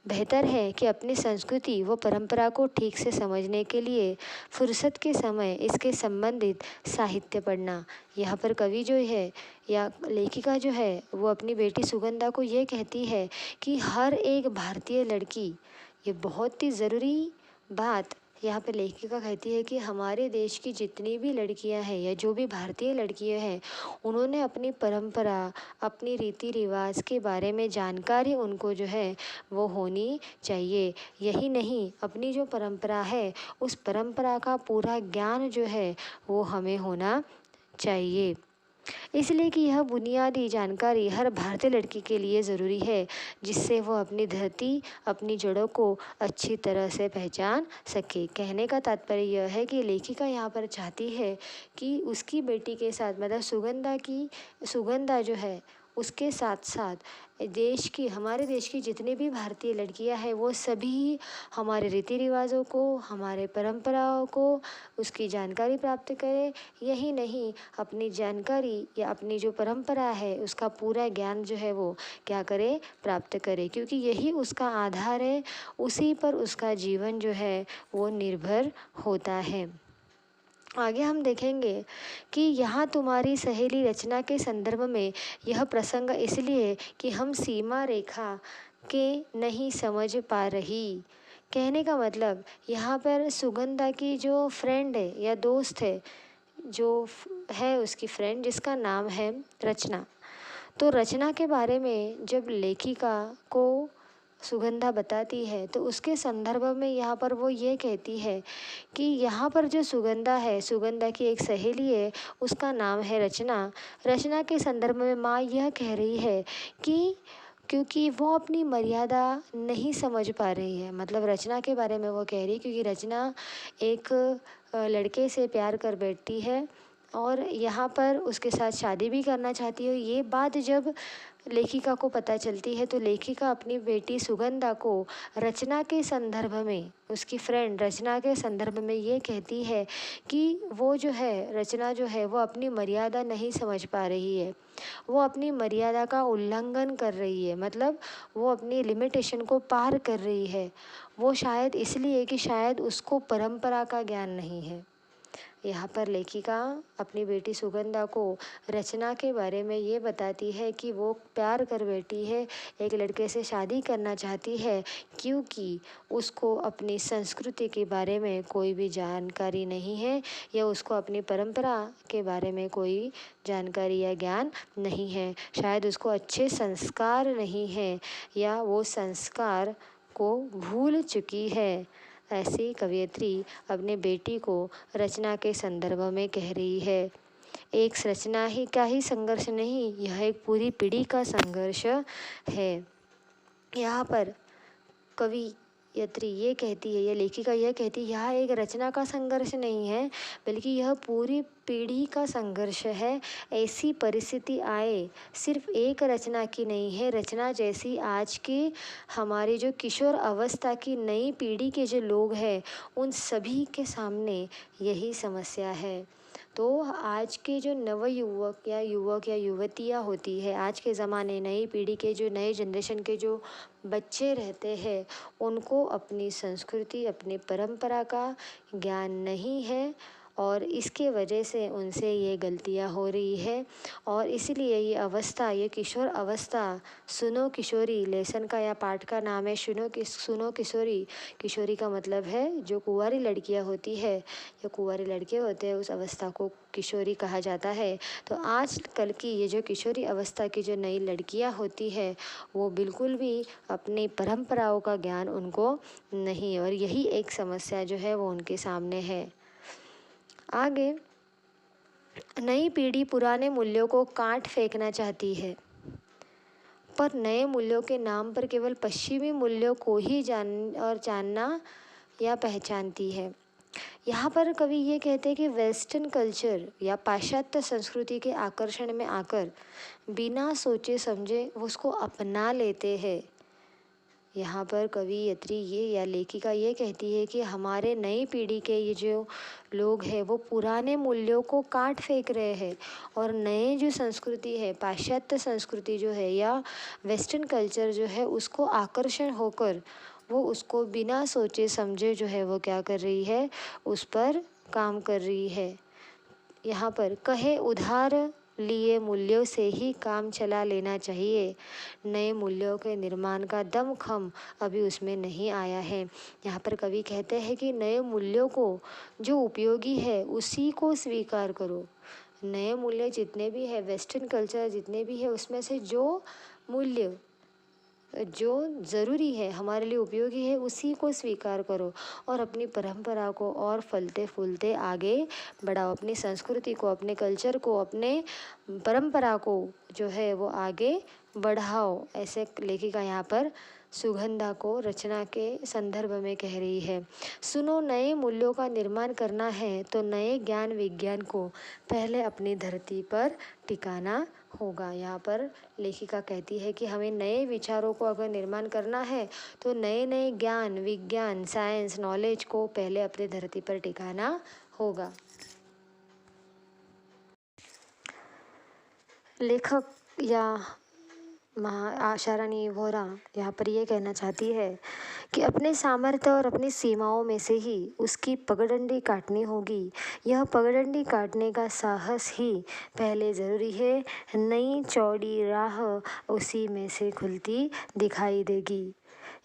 S1: बेहतर है कि अपनी संस्कृति व परंपरा को ठीक से समझने के लिए फुर्सत के समय इसके संबंधित साहित्य पढ़ना। यहाँ पर कवि जो है या लेखिका जो है वो अपनी बेटी सुगंधा को ये कहती है कि हर एक भारतीय लड़की, ये बहुत ही ज़रूरी बात यहाँ पे लेखिका कहती है कि हमारे देश की जितनी भी लड़कियां हैं या जो भी भारतीय लड़कियां हैं उन्होंने अपनी परंपरा, अपनी रीति रिवाज के बारे में जानकारी उनको जो है वो होनी चाहिए। यही नहीं, अपनी जो परंपरा है उस परंपरा का पूरा ज्ञान जो है वो हमें होना चाहिए। इसलिए कि यह बुनियादी जानकारी हर भारतीय लड़की के लिए ज़रूरी है जिससे वो अपनी धरती, अपनी जड़ों को अच्छी तरह से पहचान सके। कहने का तात्पर्य यह है कि लेखिका यहाँ पर चाहती है कि उसकी बेटी के साथ मतलब सुगंधा जो है उसके साथ साथ हमारे देश की जितनी भी भारतीय लड़कियां हैं वो सभी हमारे रीति रिवाजों को, हमारे परंपराओं को, उसकी जानकारी प्राप्त करें। यही नहीं, अपनी जानकारी या अपनी जो परंपरा है उसका पूरा ज्ञान जो है वो क्या करे, प्राप्त करे, क्योंकि यही उसका आधार है, उसी पर उसका जीवन जो है वो निर्भर होता है। आगे हम देखेंगे कि यहाँ तुम्हारी सहेली रचना के संदर्भ में यह प्रसंग इसलिए कि हम सीमा रेखा के नहीं समझ पा रही। कहने का मतलब यहाँ पर सुगंधा की जो फ्रेंड है या दोस्त है, है उसकी फ्रेंड जिसका नाम है रचना। तो रचना के बारे में जब लेखिका को सुगंधा बताती है तो उसके संदर्भ में यहाँ पर वो ये कहती है कि यहाँ पर जो सुगंधा है, सुगंधा की एक सहेली है, उसका नाम है रचना। रचना के संदर्भ में माँ यह कह रही है कि क्योंकि वो अपनी मर्यादा नहीं समझ पा रही है। मतलब रचना के बारे में वो कह रही है क्योंकि रचना एक लड़के से प्यार कर बैठती है और यहाँ पर उसके साथ शादी भी करना चाहती है। ये बात जब लेखिका को पता चलती है तो लेखिका अपनी बेटी सुगंधा को रचना के संदर्भ में, उसकी फ्रेंड रचना के संदर्भ में ये कहती है कि वो जो है, रचना जो है वो अपनी मर्यादा नहीं समझ पा रही है, वो अपनी मर्यादा का उल्लंघन कर रही है, मतलब वो अपनी लिमिटेशन को पार कर रही है। वो शायद इसलिए कि शायद उसको परंपरा का ज्ञान नहीं है। यहाँ पर लेखिका अपनी बेटी सुगंधा को रचना के बारे में ये बताती है कि वो प्यार कर बैठी है, एक लड़के से शादी करना चाहती है, क्योंकि उसको अपनी संस्कृति के बारे में कोई भी जानकारी नहीं है या उसको अपनी परंपरा के बारे में कोई जानकारी या ज्ञान नहीं है। शायद उसको अच्छे संस्कार नहीं है या वो संस्कार को भूल चुकी है। ऐसी कवयित्री अपने बेटी को रचना के संदर्भ में कह रही है। एक रचना ही का ही संघर्ष नहीं, यह एक पूरी पीढ़ी का संघर्ष है। यहाँ पर कवयित्री ये कहती है, या लेखिका यह कहती है, यह एक रचना का संघर्ष नहीं है बल्कि यह पूरी पीढ़ी का संघर्ष है। ऐसी परिस्थिति आए सिर्फ एक रचना की नहीं है, रचना जैसी आज की हमारी जो किशोर अवस्था की नई पीढ़ी के जो लोग हैं उन सभी के सामने यही समस्या है। तो आज के जो नवयुवक या युवतियाँ होती है, आज के ज़माने नई पीढ़ी के जो नए जनरेशन के जो बच्चे रहते हैं, उनको अपनी संस्कृति, अपनी परंपरा का ज्ञान नहीं है और इसके वजह से उनसे ये गलतियाँ हो रही है। और इसीलिए ये अवस्था, ये किशोर अवस्था, सुनो किशोरी लेसन का या पाठ का नाम है सुनो किशोरी। किशोरी का मतलब है जो कुंवारी लड़कियां होती है या कुंवारे लड़के होते हैं, उस अवस्था को किशोरी कहा जाता है। तो आज कल की ये जो किशोरी अवस्था की जो नई लड़कियां होती है वो बिल्कुल भी अपनी परंपराओं का ज्ञान उनको नहीं, और यही एक समस्या जो है वो उनके सामने है। आगे, नई पीढ़ी पुराने मूल्यों को काट फेंकना चाहती है पर नए मूल्यों के नाम पर केवल पश्चिमी मूल्यों को ही जानना या पहचानती है। यहाँ पर कवि ये कहते हैं कि वेस्टर्न कल्चर या पाश्चात्य संस्कृति के आकर्षण में आकर बिना सोचे समझे वो उसको अपना लेते हैं। यहाँ पर कवयित्री ये या लेखिका ये कहती है कि हमारे नई पीढ़ी के ये जो लोग हैं वो पुराने मूल्यों को काट फेंक रहे हैं और नए जो संस्कृति है, पाश्चात्य संस्कृति जो है या वेस्टर्न कल्चर जो है, उसको आकर्षण होकर वो उसको बिना सोचे समझे जो है वो क्या कर रही है, उस पर काम कर रही है। यहाँ पर कहे उधार लिए मूल्यों से ही काम चला लेना चाहिए, नए मूल्यों के निर्माण का दमखम अभी उसमें नहीं आया है। यहाँ पर कवि कहते हैं कि नए मूल्यों को जो उपयोगी है उसी को स्वीकार करो। नए मूल्य जितने भी है, वेस्टर्न कल्चर जितने भी है, उसमें से जो मूल्य जो ज़रूरी है, हमारे लिए उपयोगी है, उसी को स्वीकार करो और अपनी परंपरा को और फलते फूलते आगे बढ़ाओ। अपनी संस्कृति को, अपने कल्चर को, अपने परंपरा को जो है वो आगे बढ़ाओ। ऐसे लेखिका यहाँ पर सुगंधा को रचना के संदर्भ में कह रही है। सुनो, नए मूल्यों का निर्माण करना है तो नए ज्ञान विज्ञान को पहले अपनी धरती पर टिकाना होगा। यहाँ पर लेखिका कहती है कि हमें नए विचारों को अगर निर्माण करना है तो नए नए ज्ञान, विज्ञान, साइंस, नॉलेज को पहले अपनी धरती पर टिकाना होगा। लेखक या आशा रानी वोहरा यहाँ पर ये कहना चाहती है कि अपने सामर्थ्य और अपनी सीमाओं में से ही उसकी पगडंडी काटनी होगी। यह पगडंडी काटने का साहस ही पहले ज़रूरी है। नई चौड़ी राह उसी में से खुलती दिखाई देगी।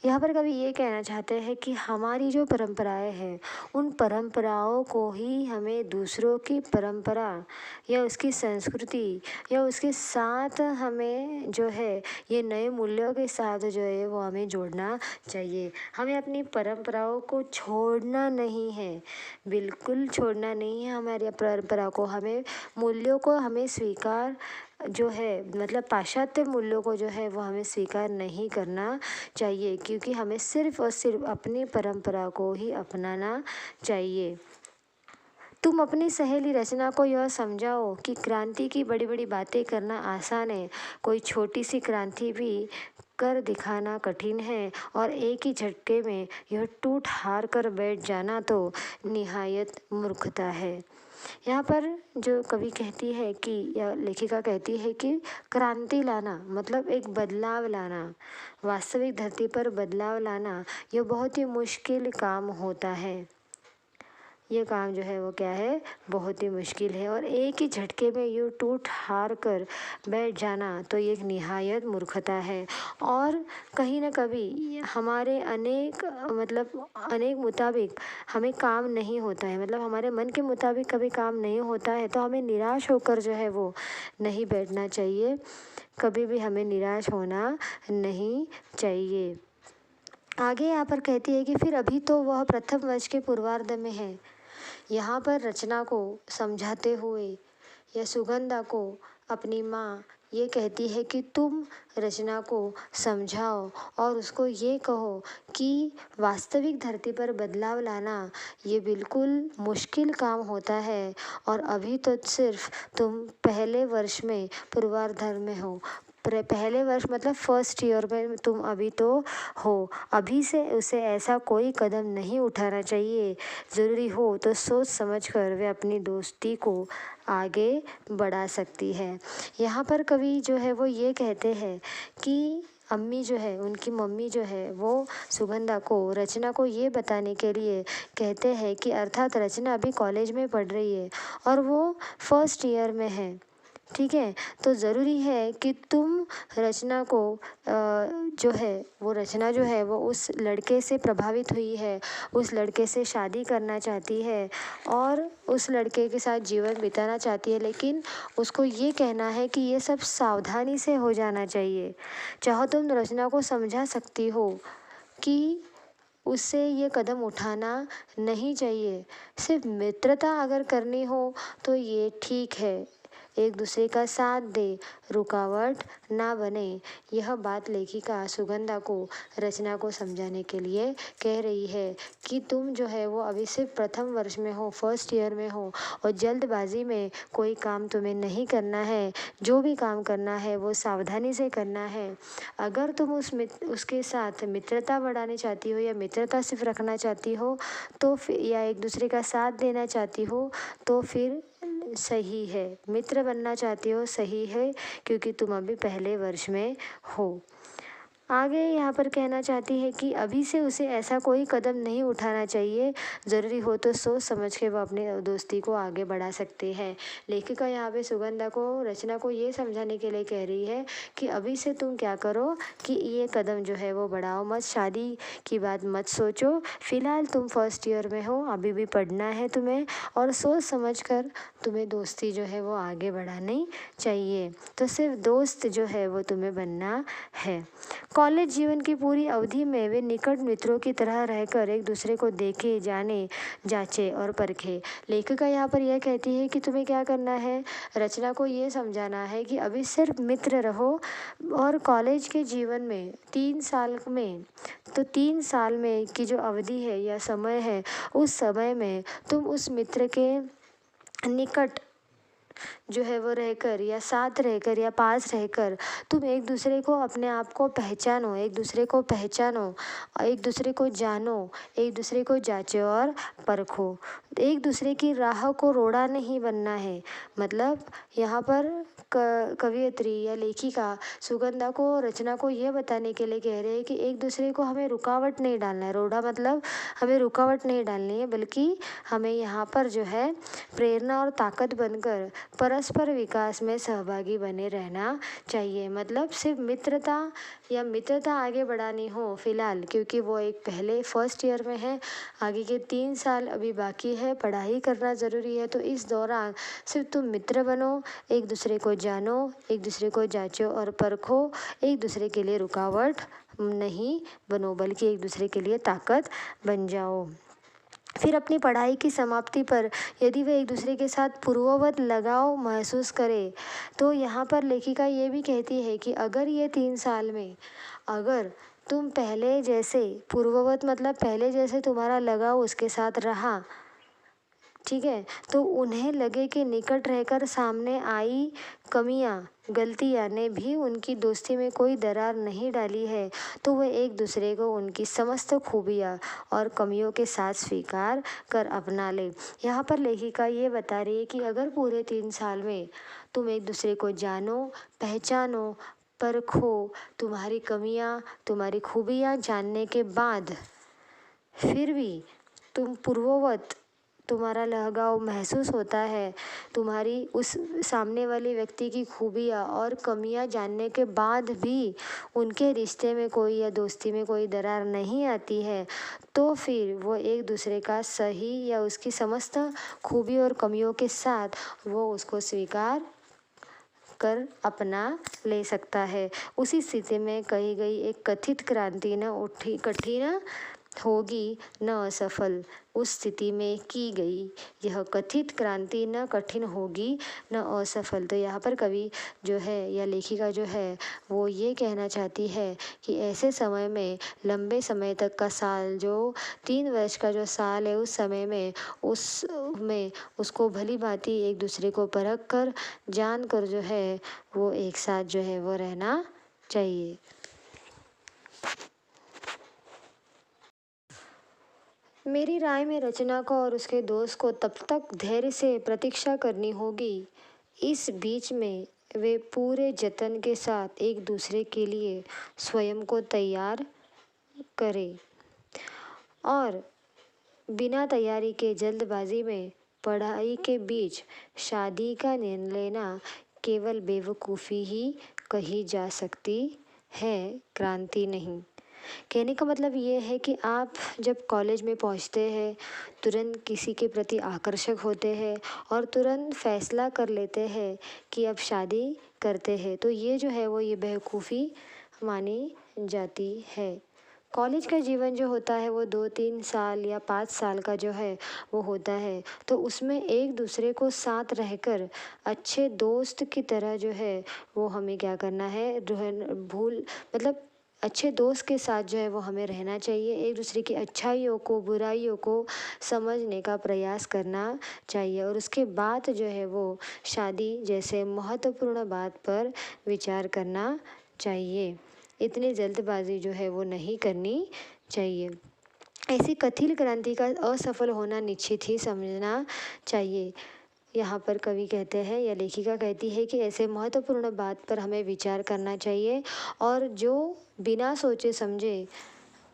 S1: यहाँ पर कवि ये कहना चाहते हैं कि हमारी जो परंपराएं हैं उन परंपराओं को ही हमें दूसरों की परंपरा या उसकी संस्कृति या उसके साथ हमें जो है ये नए मूल्यों के साथ जो है वो हमें जोड़ना चाहिए। हमें अपनी परंपराओं को छोड़ना नहीं है, बिल्कुल छोड़ना नहीं है हमारी परंपरा को। हमें मूल्यों को हमें स्वीकार जो है मतलब पाश्चात्य मूल्यों को जो है वो हमें स्वीकार नहीं करना चाहिए, क्योंकि हमें सिर्फ और सिर्फ अपनी परंपरा को ही अपनाना चाहिए। तुम अपनी सहेली रचना को यह समझाओ कि क्रांति की बड़ी बड़ी बातें करना आसान है, कोई छोटी सी क्रांति भी कर दिखाना कठिन है और एक ही झटके में यह टूट हार कर बैठ जाना तो निहायत मूर्खता है। यहाँ पर जो कवि कहती है कि या लेखिका कहती है कि क्रांति लाना मतलब एक बदलाव लाना, वास्तविक धरती पर बदलाव लाना यह बहुत ही मुश्किल काम होता है। ये काम जो है वो क्या है, बहुत ही मुश्किल है और एक ही झटके में यूँ टूट हार कर बैठ जाना तो ये एक निहायत मूर्खता है। और कहीं ना कभी हमारे अनेक मतलब अनेक मुताबिक हमें काम नहीं होता है, मतलब हमारे मन के मुताबिक कभी काम नहीं होता है तो हमें निराश होकर जो है वो नहीं बैठना चाहिए, कभी भी हमें निराश होना नहीं चाहिए। आगे यहाँ पर कहती है कि फिर अभी तो वह प्रथम वर्ष के पूर्वार्ध में है। यहाँ पर रचना को समझाते हुए या सुगंधा को अपनी माँ ये कहती है कि तुम रचना को समझाओ और उसको ये कहो कि वास्तविक धरती पर बदलाव लाना ये बिल्कुल मुश्किल काम होता है और अभी तो सिर्फ तुम पहले वर्ष में पूर्वार्ध में हो। पहले वर्ष मतलब फर्स्ट ईयर में तुम अभी तो हो, अभी से उसे ऐसा कोई कदम नहीं उठाना चाहिए। ज़रूरी हो तो सोच समझ कर वे अपनी दोस्ती को आगे बढ़ा सकती है। यहाँ पर कवि जो है वो ये कहते हैं कि अम्मी जो है उनकी मम्मी जो है वो सुगंधा को रचना को ये बताने के लिए कहते हैं कि अर्थात रचना अभी कॉलेज में पढ़ रही है और वो फर्स्ट ईयर में है, ठीक है, तो ज़रूरी है कि तुम रचना को जो है वो रचना जो है वो उस लड़के से प्रभावित हुई है, उस लड़के से शादी करना चाहती है और उस लड़के के साथ जीवन बिताना चाहती है, लेकिन उसको ये कहना है कि ये सब सावधानी से हो जाना चाहिए। चाहो तुम रचना को समझा सकती हो कि उससे ये कदम उठाना नहीं चाहिए, सिर्फ मित्रता अगर करनी हो तो ये ठीक है, एक दूसरे का साथ दे, रुकावट ना बने। यह बात लेखिका सुगंधा को रचना को समझाने के लिए कह रही है कि तुम जो है वो अभी सिर्फ प्रथम वर्ष में हो, फर्स्ट ईयर में हो और जल्दबाजी में कोई काम तुम्हें नहीं करना है, जो भी काम करना है वो सावधानी से करना है। अगर तुम उसके साथ मित्रता बढ़ानी चाहती हो या मित्रता सिर्फ रखना चाहती हो तो फिर या एक दूसरे का साथ देना चाहती हो तो फिर सही है, मित्र बनना चाहती हो सही है, क्योंकि तुम अभी पहले वर्ष में हो। आगे यहाँ पर कहना चाहती है कि अभी से उसे ऐसा कोई कदम नहीं उठाना चाहिए, ज़रूरी हो तो सोच समझ के वो अपने दोस्ती को आगे बढ़ा सकते हैं। लेखिका यहाँ पे सुगंधा को रचना को ये समझाने के लिए कह रही है कि अभी से तुम क्या करो कि ये कदम जो है वो बढ़ाओ मत, शादी की बात मत सोचो, फ़िलहाल तुम फर्स्ट ईयर में हो, अभी भी पढ़ना है तुम्हें और सोच समझ कर तुम्हें दोस्ती जो है वो आगे बढ़ानी चाहिए। तो सिर्फ दोस्त जो है वो तुम्हें बनना है। कॉलेज जीवन की पूरी अवधि में वे निकट मित्रों की तरह रहकर एक दूसरे को देखे, जाने, जांचे और परखे। लेखिका यहाँ पर यह कहती है कि तुम्हें क्या करना है, रचना को ये समझाना है कि अभी सिर्फ मित्र रहो और कॉलेज के जीवन में 3 साल में तो 3 साल में की जो अवधि है या समय है उस समय में तुम उस मित्र के निकट जो है वो रहकर या साथ रहकर या पास रहकर तुम एक दूसरे को अपने आप को पहचानो, एक दूसरे को पहचानो, एक दूसरे को जानो, एक दूसरे को जांचो और परखो। एक दूसरे की राह को रोड़ा नहीं बनना है। मतलब यहाँ पर कवियत्री या लेखिका सुगंधा को, रचना को ये बताने के लिए कह रहे हैं कि एक दूसरे को हमें रुकावट नहीं डालना है। रोड़ा मतलब हमें रुकावट नहीं डालनी है, बल्कि हमें यहाँ पर जो है प्रेरणा और ताकत बनकर परस्पर विकास में सहभागी बने रहना चाहिए। मतलब सिर्फ मित्रता आगे बढ़ानी हो फिलहाल, क्योंकि वो एक पहले फर्स्ट ईयर में है, आगे के 3 साल अभी बाकी है, पढ़ाई करना ज़रूरी है। तो इस दौरान सिर्फ तुम मित्र बनो, एक दूसरे को जानो, एक दूसरे को जांचो और परखो, एक दूसरे के लिए रुकावट नहीं बनो, बल्कि एक दूसरे के लिए ताकत बन जाओ। फिर अपनी पढ़ाई की समाप्ति पर यदि वे एक दूसरे के साथ पूर्ववत लगाव महसूस करें, तो यहाँ पर लेखिका ये भी कहती है कि अगर ये 3 साल में अगर तुम पहले जैसे पूर्ववत मतलब पहले जैसे तुम्हारा लगाव उसके साथ रहा, ठीक है, तो उन्हें लगे कि निकट रहकर सामने आई कमियां, गलतियां ने भी उनकी दोस्ती में कोई दरार नहीं डाली है, तो वे एक दूसरे को उनकी समस्त खूबियां और कमियों के साथ स्वीकार कर अपना ले। यहाँ पर लेखिका ये बता रही है कि अगर पूरे 3 साल में तुम एक दूसरे को जानो, पहचानो, परखो, तुम्हारी कमियां, तुम्हारी खूबियां जानने के बाद फिर भी तुम पूर्ववत तुम्हारा लगाव महसूस होता है, तुम्हारी उस सामने वाले व्यक्ति की खूबियाँ और कमियाँ जानने के बाद भी उनके रिश्ते में कोई या दोस्ती में कोई दरार नहीं आती है, तो फिर वो एक दूसरे का सही या उसकी समस्त खूबी और कमियों के साथ वो उसको स्वीकार कर अपना ले सकता है। उसी स्थिति में कही गई एक कथित क्रांति न उठी कठिन होगी न असफल, उस स्थिति में की गई यह कथित क्रांति न कठिन होगी न असफल। तो यहाँ पर कवि जो है या लेखिका जो है वो ये कहना चाहती है कि ऐसे समय में, लंबे समय तक का साल, जो 3 वर्ष का जो साल है, उस समय में उसको भली भांति एक दूसरे को परख कर, जान कर जो है वो एक साथ जो है वो रहना चाहिए। मेरी राय में रचना को और उसके दोस्त को तब तक धैर्य से प्रतीक्षा करनी होगी, इस बीच में वे पूरे जतन के साथ एक दूसरे के लिए स्वयं को तैयार करें और बिना तैयारी के जल्दबाजी में पढ़ाई के बीच शादी का निर्णय लेना केवल बेवकूफ़ी ही कही जा सकती है, क्रांति नहीं। कहने का मतलब ये है कि आप जब कॉलेज में पहुंचते हैं, तुरंत किसी के प्रति आकर्षक होते हैं और तुरंत फैसला कर लेते हैं कि अब शादी करते हैं, तो ये जो है वो ये बेवकूफ़ी मानी जाती है। कॉलेज का जीवन जो होता है वो 2-3 साल या 5 साल का जो है वो होता है, तो उसमें एक दूसरे को साथ रहकर अच्छे दोस्त की तरह जो है वो हमें क्या करना है, मतलब अच्छे दोस्त के साथ जो है वो हमें रहना चाहिए। एक दूसरे की अच्छाइयों को, बुराइयों को समझने का प्रयास करना चाहिए और उसके बाद जो है वो शादी जैसे महत्वपूर्ण बात पर विचार करना चाहिए। इतनी जल्दबाजी जो है वो नहीं करनी चाहिए। ऐसी कथित क्रांति का असफल होना निश्चित ही समझना चाहिए। यहाँ पर कवि कहते हैं या लेखिका कहती है कि ऐसे महत्वपूर्ण बात पर हमें विचार करना चाहिए और जो बिना सोचे समझे,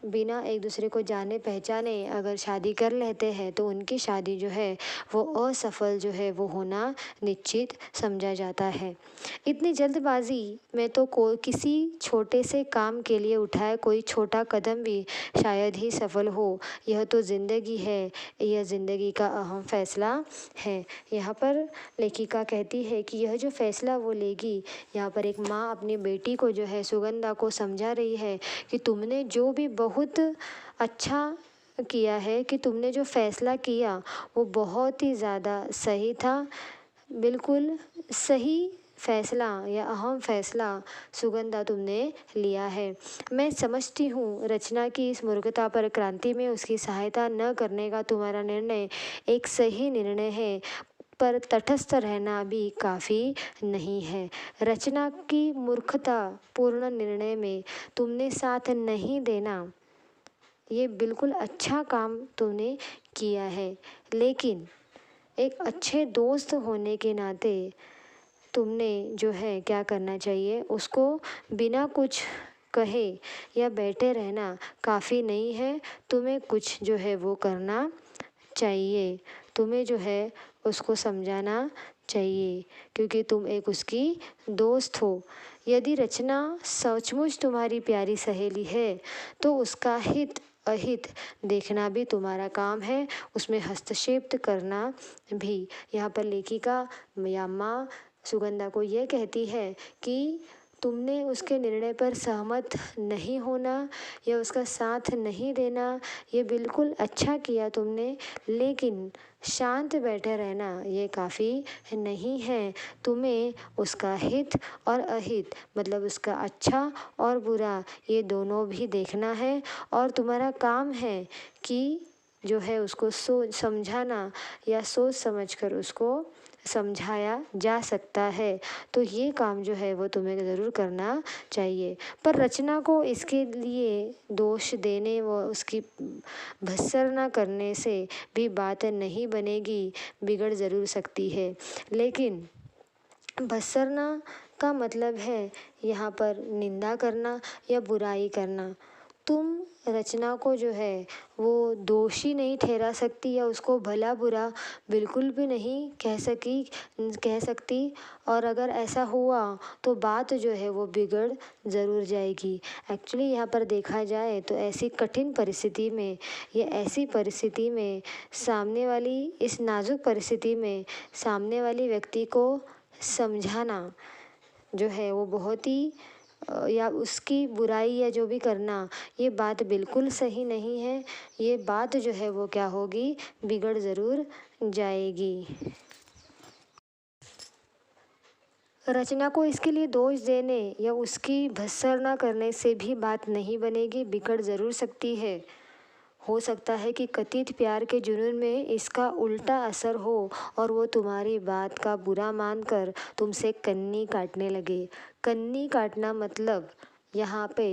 S1: बिना एक दूसरे को जाने पहचाने अगर शादी कर लेते हैं, तो उनकी शादी जो है वो असफल जो है वो होना निश्चित समझा जाता है। इतनी जल्दबाजी में तो किसी छोटे से काम के लिए उठाए कोई छोटा कदम भी शायद ही सफल हो। यह तो ज़िंदगी है, यह ज़िंदगी का अहम फैसला है। यहाँ पर लेखिका कहती है कि यह जो फैसला वो लेगी, यहाँ पर एक माँ अपनी बेटी को जो है सुगंधा को समझा रही है कि तुमने जो भी बहुत अच्छा किया है, कि तुमने जो फैसला किया वो बहुत ही ज़्यादा सही था, बिल्कुल सही फैसला या अहम फैसला सुगंधा तुमने लिया है। मैं समझती हूँ रचना की इस मूर्खता पर क्रांति में उसकी सहायता न करने का तुम्हारा निर्णय एक सही निर्णय है, पर तटस्थ रहना भी काफ़ी नहीं है। रचना की मूर्खता पूर्ण निर्णय में तुमने साथ नहीं देना, ये बिल्कुल अच्छा काम तुमने किया है, लेकिन एक अच्छे दोस्त होने के नाते तुमने जो है क्या करना चाहिए, उसको बिना कुछ कहे या बैठे रहना काफ़ी नहीं है। तुम्हें कुछ जो है वो करना चाहिए। तुम्हें जो है उसको समझाना चाहिए, क्योंकि तुम एक उसकी दोस्त हो। यदि रचना सचमुच तुम्हारी प्यारी सहेली है तो उसका हित अहित देखना भी तुम्हारा काम है, उसमें हस्तक्षेप करना भी। यहाँ पर लेखिका या माँ सुगंधा को ये कहती है कि तुमने उसके निर्णय पर सहमत नहीं होना या उसका साथ नहीं देना, ये बिल्कुल अच्छा किया तुमने, लेकिन शांत बैठे रहना ये काफ़ी नहीं है। तुम्हें उसका हित और अहित मतलब उसका अच्छा और बुरा ये दोनों भी देखना है, और तुम्हारा काम है कि जो है उसको सोच समझाना या सोच समझकर उसको समझाया जा सकता है। तो ये काम जो है वो तुम्हें ज़रूर करना चाहिए। पर रचना को इसके लिए दोष देने व उसकी भर्त्सना करने से भी बात नहीं बनेगी, बिगड़ ज़रूर सकती है। लेकिन भर्त्सना का मतलब है यहाँ पर निंदा करना या बुराई करना। तुम रचना को जो है वो दोषी नहीं ठहरा सकती या उसको भला बुरा बिल्कुल भी नहीं कह सकती, और अगर ऐसा हुआ तो बात जो है वो बिगड़ ज़रूर जाएगी। एक्चुअली यहाँ पर देखा जाए तो ऐसी कठिन परिस्थिति में या ऐसी परिस्थिति में सामने वाली इस नाजुक परिस्थिति में सामने वाली व्यक्ति को समझाना जो है वो बहुत ही या उसकी बुराई या जो भी करना, ये बात बिल्कुल सही नहीं है। ये बात जो है वो क्या होगी, बिगड़ ज़रूर जाएगी। रचना को इसके लिए दोष देने या उसकी भर्त्सना करने से भी बात नहीं बनेगी, बिगड़ ज़रूर सकती है। हो सकता है कि कथित प्यार के जुनून में इसका उल्टा असर हो और वो तुम्हारी बात का बुरा मानकर तुमसे कन्नी काटने लगे। कन्नी काटना मतलब यहाँ पे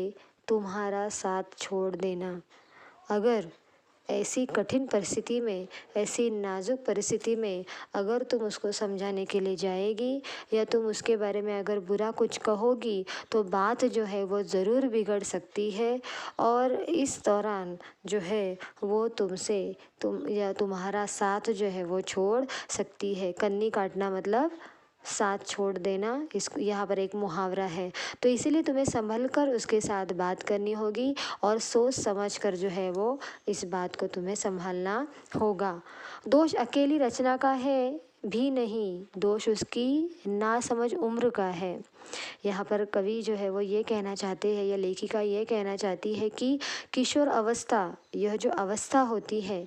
S1: तुम्हारा साथ छोड़ देना। अगर ऐसी कठिन परिस्थिति में, ऐसी नाजुक परिस्थिति में अगर तुम उसको समझाने के लिए जाएगी या तुम उसके बारे में अगर बुरा कुछ कहोगी तो बात जो है वो ज़रूर बिगड़ सकती है, और इस दौरान जो है वो तुमसे या तुम्हारा साथ जो है वो छोड़ सकती है। कन्नी काटना मतलब साथ छोड़ देना, इसको यहाँ पर एक मुहावरा है। तो इसीलिए तुम्हें संभल कर उसके साथ बात करनी होगी और सोच समझ कर जो है वो इस बात को तुम्हें संभालना होगा। दोष अकेली रचना का है भी नहीं, दोष उसकी नासमझ उम्र का है। यहाँ पर कवि जो है वो ये कहना चाहते हैं या लेखिका ये कहना चाहती है कि किशोर अवस्था, यह जो अवस्था होती है,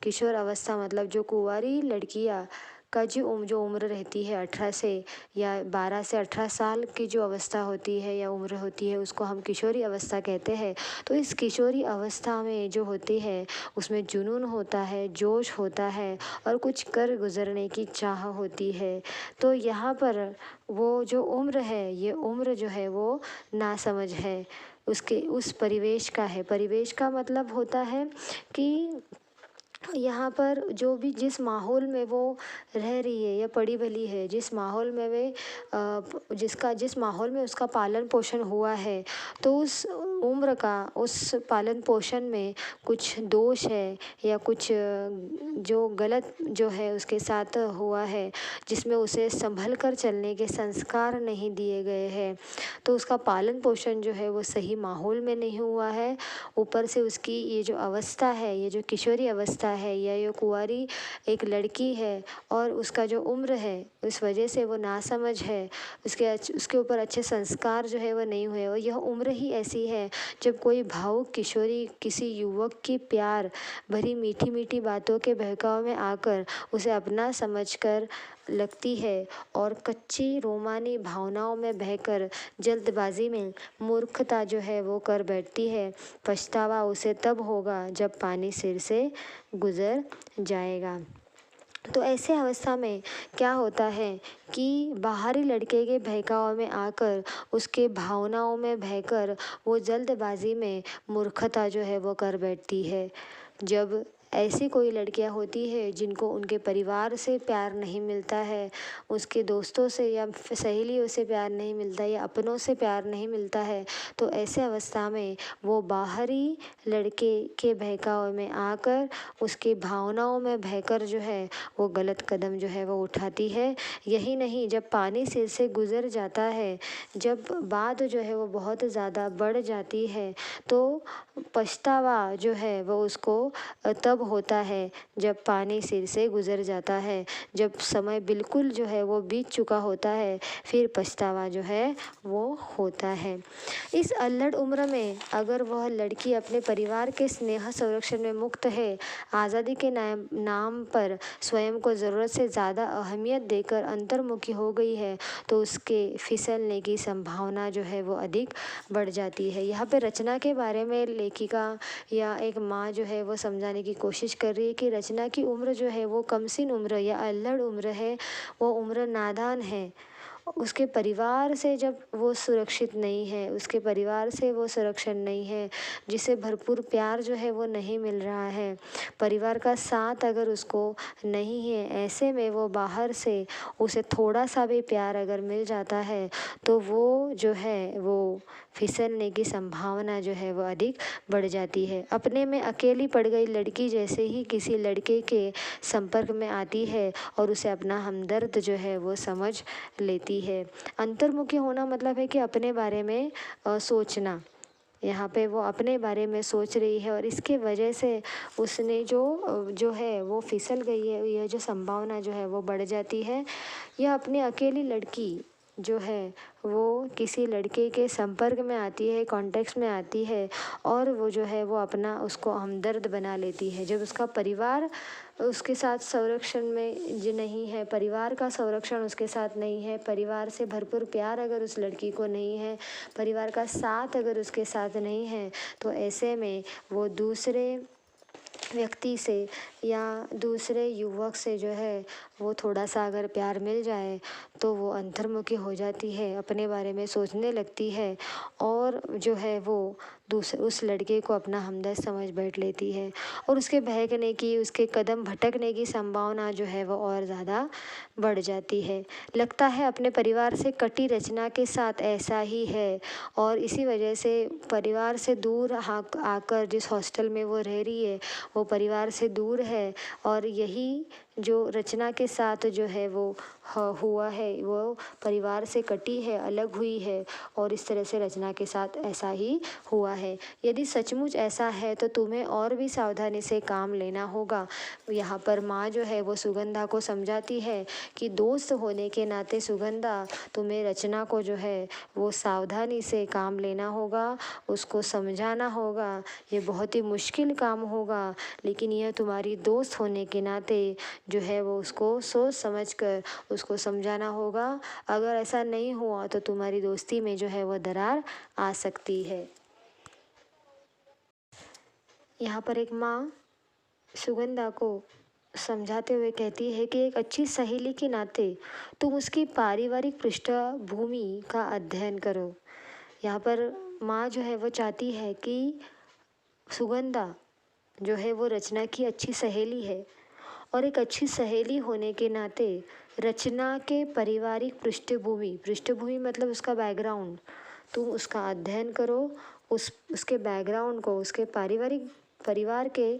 S1: किशोर अवस्था मतलब जो कुंवारी लड़कियाँ का जो उम्र रहती है 18 से या 12 से 18 साल की जो अवस्था होती है या उम्र होती है, उसको हम किशोरी अवस्था कहते हैं। तो इस किशोरी अवस्था में जो होती है उसमें जुनून होता है, जोश होता है और कुछ कर गुजरने की चाह होती है। तो यहाँ पर वो जो उम्र है, ये उम्र जो है वो नासमझ है, उसके उस परिवेश का है। परिवेश का मतलब होता है कि यहाँ पर जो भी जिस माहौल में वो रह रही है या पड़ी भली है, जिस माहौल में वे जिस माहौल में उसका पालन पोषण हुआ है, तो उस उम्र का उस पालन पोषण में कुछ दोष है या कुछ जो गलत जो है उसके साथ हुआ है, जिसमें उसे संभल कर चलने के संस्कार नहीं दिए गए हैं, तो उसका पालन पोषण जो है वो सही माहौल में नहीं हुआ है। ऊपर से उसकी ये जो अवस्था है, ये जो किशोरी अवस्था है या ये कुंवारी एक लड़की है और उसका जो उम्र है इस वजह से वो नासमझ है, उसके ऊपर अच्छे संस्कार जो है वो नहीं हुए। और यह उम्र ही ऐसी है जब कोई भावुक किशोरी किसी युवक की प्यार भरी मीठी मीठी बातों के बहकाव में आकर उसे अपना समझकर लगती है और कच्ची रोमानी भावनाओं में बहकर जल्दबाजी में मूर्खता जो है वो कर बैठती है। पछतावा उसे तब होगा जब पानी सिर से गुजर जाएगा। तो ऐसे अवस्था में क्या होता है कि बाहरी लड़के के बहकावे में आकर, उसके भावनाओं में बहकर वो जल्दबाजी में मूर्खता जो है वो कर बैठती है। जब ऐसी कोई लड़कियां होती है जिनको उनके परिवार से प्यार नहीं मिलता है, उसके दोस्तों से या सहेलियों से प्यार नहीं मिलता या अपनों से प्यार नहीं मिलता है, तो ऐसे अवस्था में वो बाहरी लड़के के बहकावे में आकर, उसकी भावनाओं में बहकर जो है वो गलत कदम जो है वो उठाती है। यही नहीं, जब पानी सिर से गुज़र जाता है, जब बात जो है वो बहुत ज़्यादा बढ़ जाती है, तो पछतावा जो है वो उसको तब होता है जब पानी सिर से गुज़र जाता है। जब समय बिल्कुल जो है वो बीत चुका होता है, फिर पछतावा जो है वो होता है। इस अल्लड़ उम्र में अगर वह लड़की अपने परिवार के स्नेह संरक्षण में मुक्त है, आज़ादी के नाम पर स्वयं को ज़रूरत से ज़्यादा अहमियत देकर अंतर्मुखी हो गई है, तो उसके फिसलने की संभावना जो है वो अधिक बढ़ जाती है। यहाँ पे रचना के बारे में लेखिका या एक माँ जो है वो समझाने की कोशिश कर रही है कि रचना की उम्र जो है वो कमसिन उम्र या अल्लड़ उम्र है, वो उम्र नादान है। उसके परिवार से जब वो सुरक्षित नहीं है, उसके परिवार से वो संरक्षण नहीं है, जिसे भरपूर प्यार जो है वो नहीं मिल रहा है, परिवार का साथ अगर उसको नहीं है, ऐसे में वो बाहर से उसे थोड़ा सा भी प्यार अगर मिल जाता है, तो वो जो है वो फिसलने की संभावना जो है वो अधिक बढ़ जाती है। अपने में अकेली पड़ गई लड़की जैसे ही किसी लड़के के संपर्क में आती है और उसे अपना हमदर्द जो है वो समझ लेती है। अंतर्मुखी होना मतलब है कि अपने बारे में सोचना। यहाँ पे वो अपने बारे में सोच रही है और इसके वजह से उसने जो है वो फिसल गई है, यह जो संभावना जो है वो बढ़ जाती है। यह अपनी अकेली लड़की जो है वो किसी लड़के के संपर्क में आती है, कॉन्टेक्स्ट में आती है और वो जो है वो अपना उसको हमदर्द बना लेती है। जब उसका परिवार उसके साथ संरक्षण में जो नहीं है, परिवार का संरक्षण उसके साथ नहीं है, परिवार से भरपूर प्यार अगर उस लड़की को नहीं है, परिवार का साथ अगर उसके साथ नहीं है, तो ऐसे में वो दूसरे व्यक्ति से या दूसरे युवक से जो है वो थोड़ा सा अगर प्यार मिल जाए, तो वो अंतर्मुखी हो जाती है, अपने बारे में सोचने लगती है और जो है वो उस लड़के को अपना हमदर्द समझ बैठ लेती है और उसके बहकने की, उसके कदम भटकने की संभावना जो है वो और ज़्यादा बढ़ जाती है। लगता है अपने परिवार से कटी रचना के साथ ऐसा ही है और इसी वजह से परिवार से दूर आकर जिस हॉस्टल में वो रह रही है, वो परिवार से दूर है और यही जो रचना के साथ जो है वो हुआ है, वो परिवार से कटी है, अलग हुई है और इस तरह से रचना के साथ ऐसा ही हुआ है। यदि सचमुच ऐसा है तो तुम्हें और भी सावधानी से काम लेना होगा। यहाँ पर माँ जो है वो सुगंधा को समझाती है कि दोस्त होने के नाते सुगंधा, तुम्हें रचना को जो है वो सावधानी से काम लेना होगा, उसको समझाना होगा। ये बहुत ही मुश्किल काम होगा, लेकिन यह तुम्हारी दोस्त होने के नाते जो है वो उसको सोच समझ कर उसको समझाना होगा। अगर ऐसा नहीं हुआ तो तुम्हारी दोस्ती में जो है वो दरार आ सकती है। यहाँ पर एक माँ सुगंधा को समझाते हुए कहती है कि एक अच्छी सहेली के नाते तुम उसकी पारिवारिक पृष्ठभूमि का अध्ययन करो। यहाँ पर माँ जो है वो चाहती है कि सुगंधा जो है वो रचना की अच्छी सहेली है और एक अच्छी सहेली होने के नाते रचना के पारिवारिक पृष्ठभूमि मतलब उसका बैकग्राउंड, तुम उसका अध्ययन करो, उसके बैकग्राउंड को, उसके परिवार के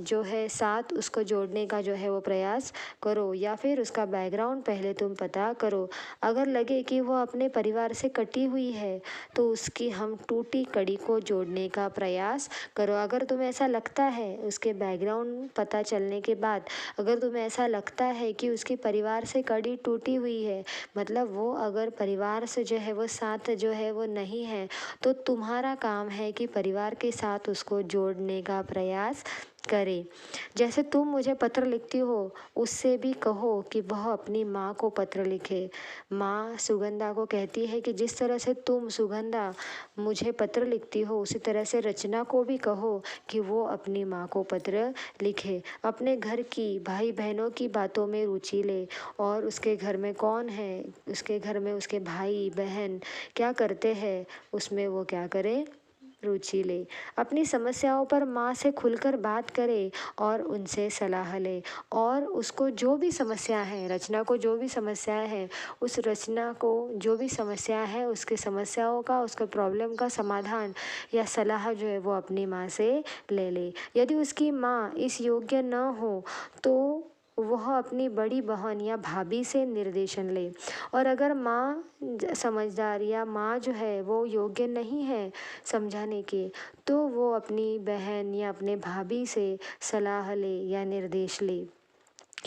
S1: जो है साथ उसको जोड़ने का जो है वो प्रयास करो या फिर उसका बैकग्राउंड पहले तुम पता करो। अगर लगे कि वो अपने परिवार से कटी हुई है, तो उसकी हम टूटी कड़ी को जोड़ने का प्रयास करो। अगर तुम्हें ऐसा लगता है, उसके बैकग्राउंड पता चलने के बाद अगर तुम्हें ऐसा लगता है कि उसके परिवार से कड़ी टूटी हुई है, मतलब वो अगर परिवार से जो है वो साथ जो है वो नहीं है, तो तुम्हारा काम है कि परिवार के साथ उसको जोड़ने का प्रयास करे। जैसे तुम मुझे पत्र लिखती हो, उससे भी कहो कि वह अपनी माँ को पत्र लिखे। माँ सुगंधा को कहती है कि जिस तरह से तुम सुगंधा मुझे पत्र लिखती हो, उसी तरह से रचना को भी कहो कि वो अपनी माँ को पत्र लिखे। अपने घर की, भाई बहनों की बातों में रुचि ले, और उसके घर में कौन है, उसके घर में उसके भाई बहन क्या करते हैं, उसमें वो क्या करे, रुचि ले। अपनी समस्याओं पर माँ से खुलकर बात करे और उनसे सलाह ले। और उसको जो भी समस्या है, रचना को जो भी समस्या है, उस रचना को जो भी समस्या है, उसके समस्याओं का, उसके प्रॉब्लम का समाधान या सलाह जो है वो अपनी माँ से ले ले। यदि उसकी माँ इस योग्य न हो तो वह अपनी बड़ी बहन या भाभी से निर्देशन ले। और अगर माँ समझदार या माँ जो है वो योग्य नहीं है समझाने के, तो वो अपनी बहन या अपने भाभी से सलाह ले या निर्देश ले।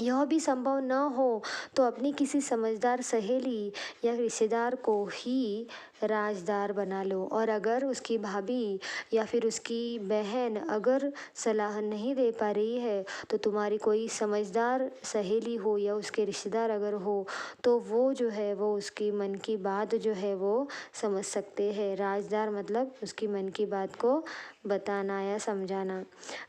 S1: यह भी संभव न हो तो अपनी किसी समझदार सहेली या रिश्तेदार को ही राजदार बना लो। और अगर उसकी भाभी या फिर उसकी बहन अगर सलाह नहीं दे पा रही है, तो तुम्हारी कोई समझदार सहेली हो या उसके रिश्तेदार अगर हो, तो वो जो है वो उसकी मन की बात जो है वो समझ सकते हैं। राजदार मतलब उसकी मन की बात को बताना या समझाना।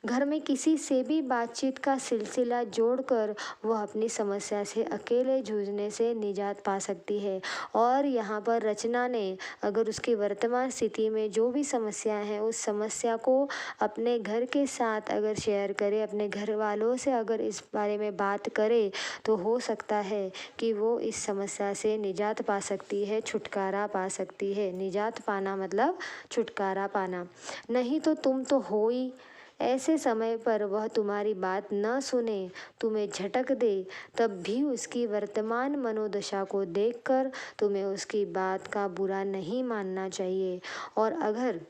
S1: घर में किसी से भी बातचीत का सिलसिला जोड़कर वह अपनी समस्या से अकेले जूझने से निजात पा सकती है। और यहाँ पर रचना ने अगर उसकी वर्तमान स्थिति में जो भी समस्या है, उस समस्या को अपने घर के साथ अगर शेयर करे, अपने घर वालों से अगर इस बारे में बात करे, तो हो सकता है कि वो इस समस्या से निजात पा सकती है, छुटकारा पा सकती है। निजात पाना मतलब छुटकारा पाना। नहीं तो तुम तो हो ही। ऐसे समय पर वह तुम्हारी बात न सुने, तुम्हें झटक दे, तब भी उसकी वर्तमान मनोदशा को देखकर तुम्हें उसकी बात का बुरा नहीं मानना चाहिए। और अगर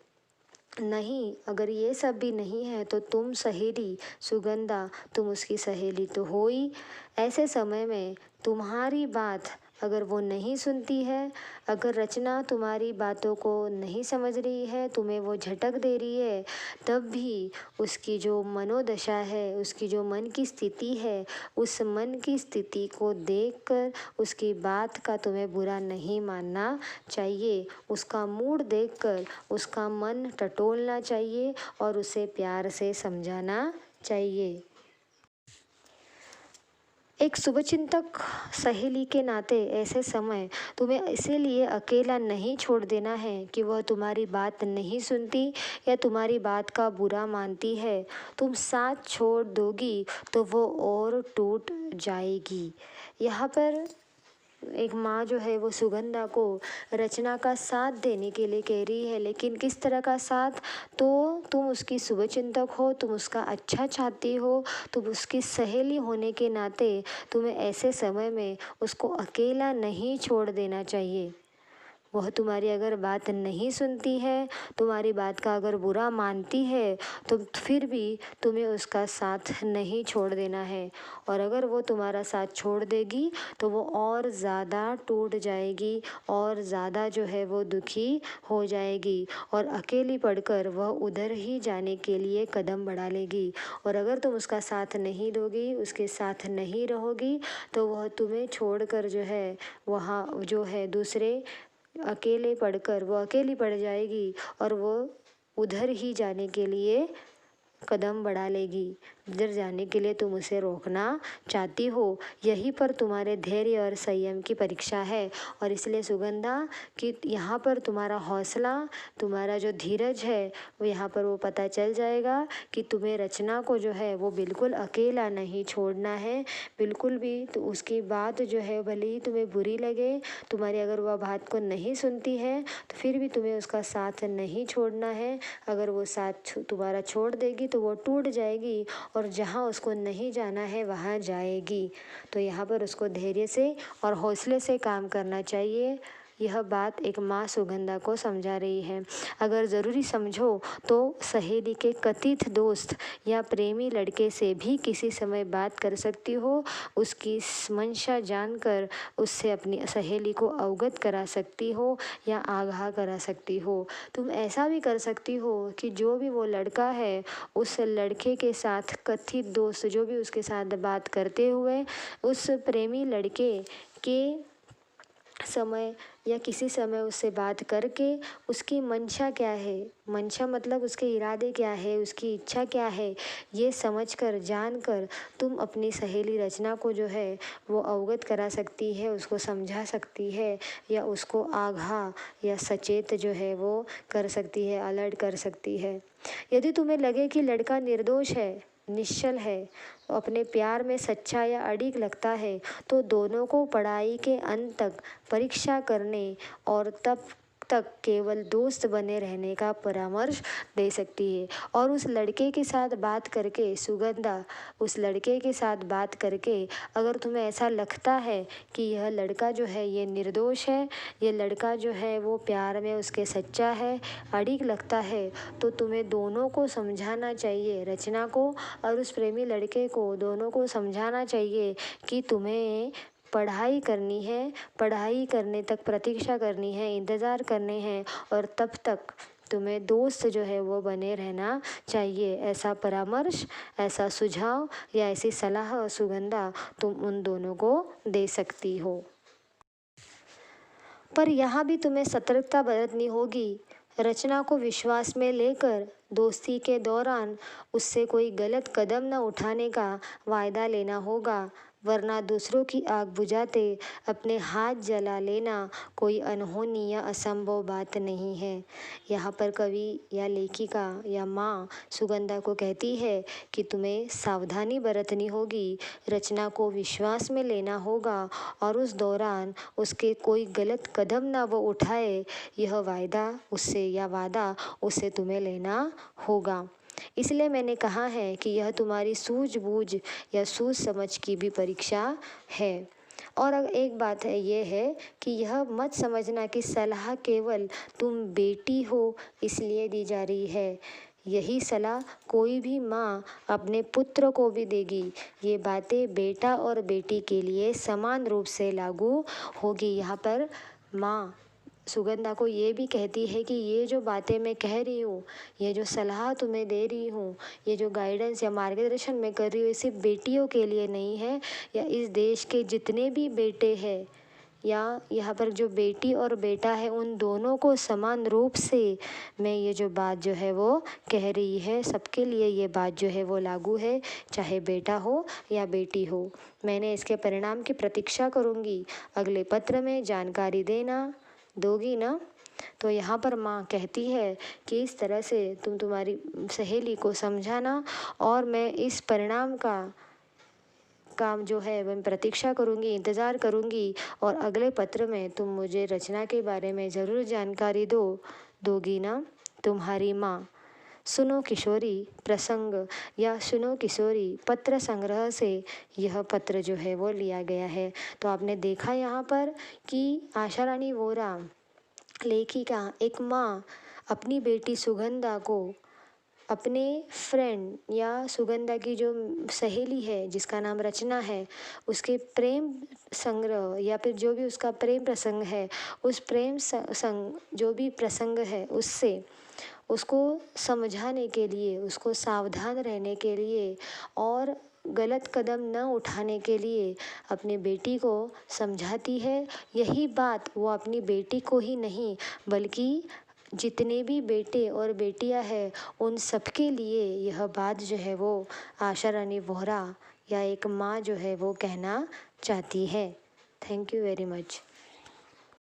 S1: ये सब भी नहीं है, तो तुम सहेली सुगंधा, तुम उसकी सहेली तो हो ही। ऐसे समय में तुम्हारी बात अगर वो नहीं सुनती है, अगर रचना तुम्हारी बातों को नहीं समझ रही है, तुम्हें वो झटक दे रही है, तब भी उसकी जो मनोदशा है, उसकी जो मन की स्थिति है, उस मन की स्थिति को देखकर उसकी बात का तुम्हें बुरा नहीं मानना चाहिए। उसका मूड देखकर उसका मन टटोलना चाहिए और उसे प्यार से समझाना चाहिए। एक शुभचिंतक सहेली के नाते ऐसे समय तुम्हें इसीलिए अकेला नहीं छोड़ देना है कि वह तुम्हारी बात नहीं सुनती या तुम्हारी बात का बुरा मानती है। तुम साथ छोड़ दोगी तो वो और टूट जाएगी। यहाँ पर एक माँ जो है वो सुगंधा को रचना का साथ देने के लिए कह रही है, लेकिन किस तरह का साथ? तो तुम उसकी शुभचिंतक हो, तुम उसका अच्छा चाहती हो, तुम उसकी सहेली होने के नाते तुम्हें ऐसे समय में उसको अकेला नहीं छोड़ देना चाहिए। वह तुम्हारी अगर बात नहीं सुनती है, तुम्हारी बात का अगर बुरा मानती है, तो फिर भी तुम्हें उसका साथ नहीं छोड़ देना है। और अगर वो तुम्हारा साथ छोड़ देगी तो वो और ज़्यादा टूट जाएगी और ज़्यादा जो है वो दुखी हो जाएगी और अकेली पड़कर वह उधर ही जाने के लिए कदम बढ़ा लेगी। और अगर तुम उसका साथ नहीं दोगी, उसके साथ नहीं रहोगी, तो वह तुम्हें छोड़कर जो है वहाँ जो है दूसरे अकेले पढ़कर वो अकेली पड़ जाएगी और वो उधर ही जाने के लिए कदम बढ़ा लेगी। जिधर जाने के लिए तुम उसे रोकना चाहती हो, यहीं पर तुम्हारे धैर्य और संयम की परीक्षा है। और इसलिए सुगंधा कि यहाँ पर तुम्हारा हौसला, तुम्हारा जो धीरज है, वो यहाँ पर वो पता चल जाएगा कि तुम्हें रचना को जो है वो बिल्कुल अकेला नहीं छोड़ना है। बिल्कुल भी तो उसकी बात जो है भले ही तुम्हें बुरी लगे, तुम्हारी अगर वह बात को नहीं सुनती है, तो फिर भी तुम्हें उसका साथ नहीं छोड़ना है। अगर वो साथ तुम्हारा छोड़ देगी तो वो टूट जाएगी और जहाँ उसको नहीं जाना है वहाँ जाएगी। तो यहाँ पर उसको धैर्य से और हौसले से काम करना चाहिए। यह बात एक माँ सुगंधा को समझा रही है। अगर ज़रूरी समझो तो सहेली के कथित दोस्त या प्रेमी लड़के से भी किसी समय बात कर सकती हो। उसकी मंशा जानकर उससे अपनी सहेली को अवगत करा सकती हो या आगाह करा सकती हो। तुम ऐसा भी कर सकती हो कि जो भी वो लड़का है उस लड़के के साथ कथित दोस्त जो भी उसके साथ बात करते हुए उस प्रेमी लड़के के समय या किसी समय उससे बात करके उसकी मंशा क्या है, मंशा मतलब उसके इरादे क्या है, उसकी इच्छा क्या है, ये समझकर जानकर तुम अपनी सहेली रचना को जो है वो अवगत करा सकती है, उसको समझा सकती है या उसको आगाह या सचेत जो है वो कर सकती है, अलर्ट कर सकती है। यदि तुम्हें लगे कि लड़का निर्दोष है, निश्चल है, अपने प्यार में सच्चा या अडिग लगता है, तो दोनों को पढ़ाई के अंत तक परीक्षा करने और तब तक केवल दोस्त बने रहने का परामर्श दे सकती है। और उस लड़के के साथ बात करके सुगंधा, उस लड़के के साथ बात करके अगर तुम्हें ऐसा लगता है कि यह लड़का जो है ये निर्दोष है, ये लड़का जो है वो प्यार में उसके सच्चा है, अडिग लगता है, तो तुम्हें दोनों को समझाना चाहिए, रचना को और उस प्रेमी लड़के को दोनों को समझाना चाहिए कि तुम्हें पढ़ाई करनी है, पढ़ाई करने तक प्रतीक्षा करनी है, इंतज़ार करने हैं और तब तक तुम्हें दोस्त जो है वो बने रहना चाहिए। ऐसा परामर्श, ऐसा सुझाव या ऐसी सलाह सुगंधा तुम उन दोनों को दे सकती हो। पर यहाँ भी तुम्हें सतर्कता बरतनी होगी। रचना को विश्वास में लेकर दोस्ती के दौरान उससे कोई गलत कदम न उठाने का वायदा लेना होगा, वरना दूसरों की आग बुझाते अपने हाथ जला लेना कोई अनहोनी या असंभव बात नहीं है। यहाँ पर कवि या लेखिका या माँ सुगंधा को कहती है कि तुम्हें सावधानी बरतनी होगी, रचना को विश्वास में लेना होगा और उस दौरान उसके कोई गलत कदम ना वो उठाए, यह वादा उससे तुम्हें लेना होगा। इसलिए मैंने कहा है कि यह तुम्हारी सूझबूझ या सूझ समझ की भी परीक्षा है। और एक बात है ये है कि यह मत समझना कि सलाह केवल तुम बेटी हो इसलिए दी जा रही है। यही सलाह कोई भी माँ अपने पुत्र को भी देगी। ये बातें बेटा और बेटी के लिए समान रूप से लागू होगी। यहाँ पर माँ सुगंधा को ये भी कहती है कि ये जो बातें मैं कह रही हूँ, ये जो सलाह तुम्हें दे रही हूँ, ये जो गाइडेंस या मार्गदर्शन मैं कर रही हूँ, ये सिर्फ बेटियों के लिए नहीं है, या इस देश के जितने भी बेटे हैं या यहाँ पर जो बेटी और बेटा है उन दोनों को समान रूप से मैं ये जो बात जो है वो कह रही है, सबके लिए ये बात जो है वो लागू है, चाहे बेटा हो या बेटी हो। मैंने इसके परिणाम की प्रतीक्षा करूँगी। अगले पत्र में जानकारी दोगी ना? तो यहाँ पर माँ कहती है कि इस तरह से तुम तुम्हारी सहेली को समझाना और मैं इस परिणाम का काम जो है मैं प्रतीक्षा करूँगी, इंतज़ार करूँगी और अगले पत्र में तुम मुझे रचना के बारे में ज़रूर जानकारी दोगी ना? तुम्हारी माँ। सुनो किशोरी प्रसंग या सुनो किशोरी पत्र संग्रह से यह पत्र जो है वो लिया गया है। तो आपने देखा यहाँ पर कि आशा रानी वोरा लेखिका, एक माँ अपनी बेटी सुगंधा को अपने फ्रेंड या सुगंधा की जो सहेली है जिसका नाम रचना है, उसके प्रेम संग्रह या फिर जो भी उसका प्रेम प्रसंग है, उस प्रेम संग जो भी प्रसंग है उससे उसको समझाने के लिए, उसको सावधान रहने के लिए और गलत कदम न उठाने के लिए अपनी बेटी को समझाती है। यही बात वो अपनी बेटी को ही नहीं बल्कि जितने भी बेटे और बेटियां हैं उन सबके लिए यह बात जो है वो आशा रानी वोहरा या एक माँ जो है वो कहना चाहती है। Thank you very much.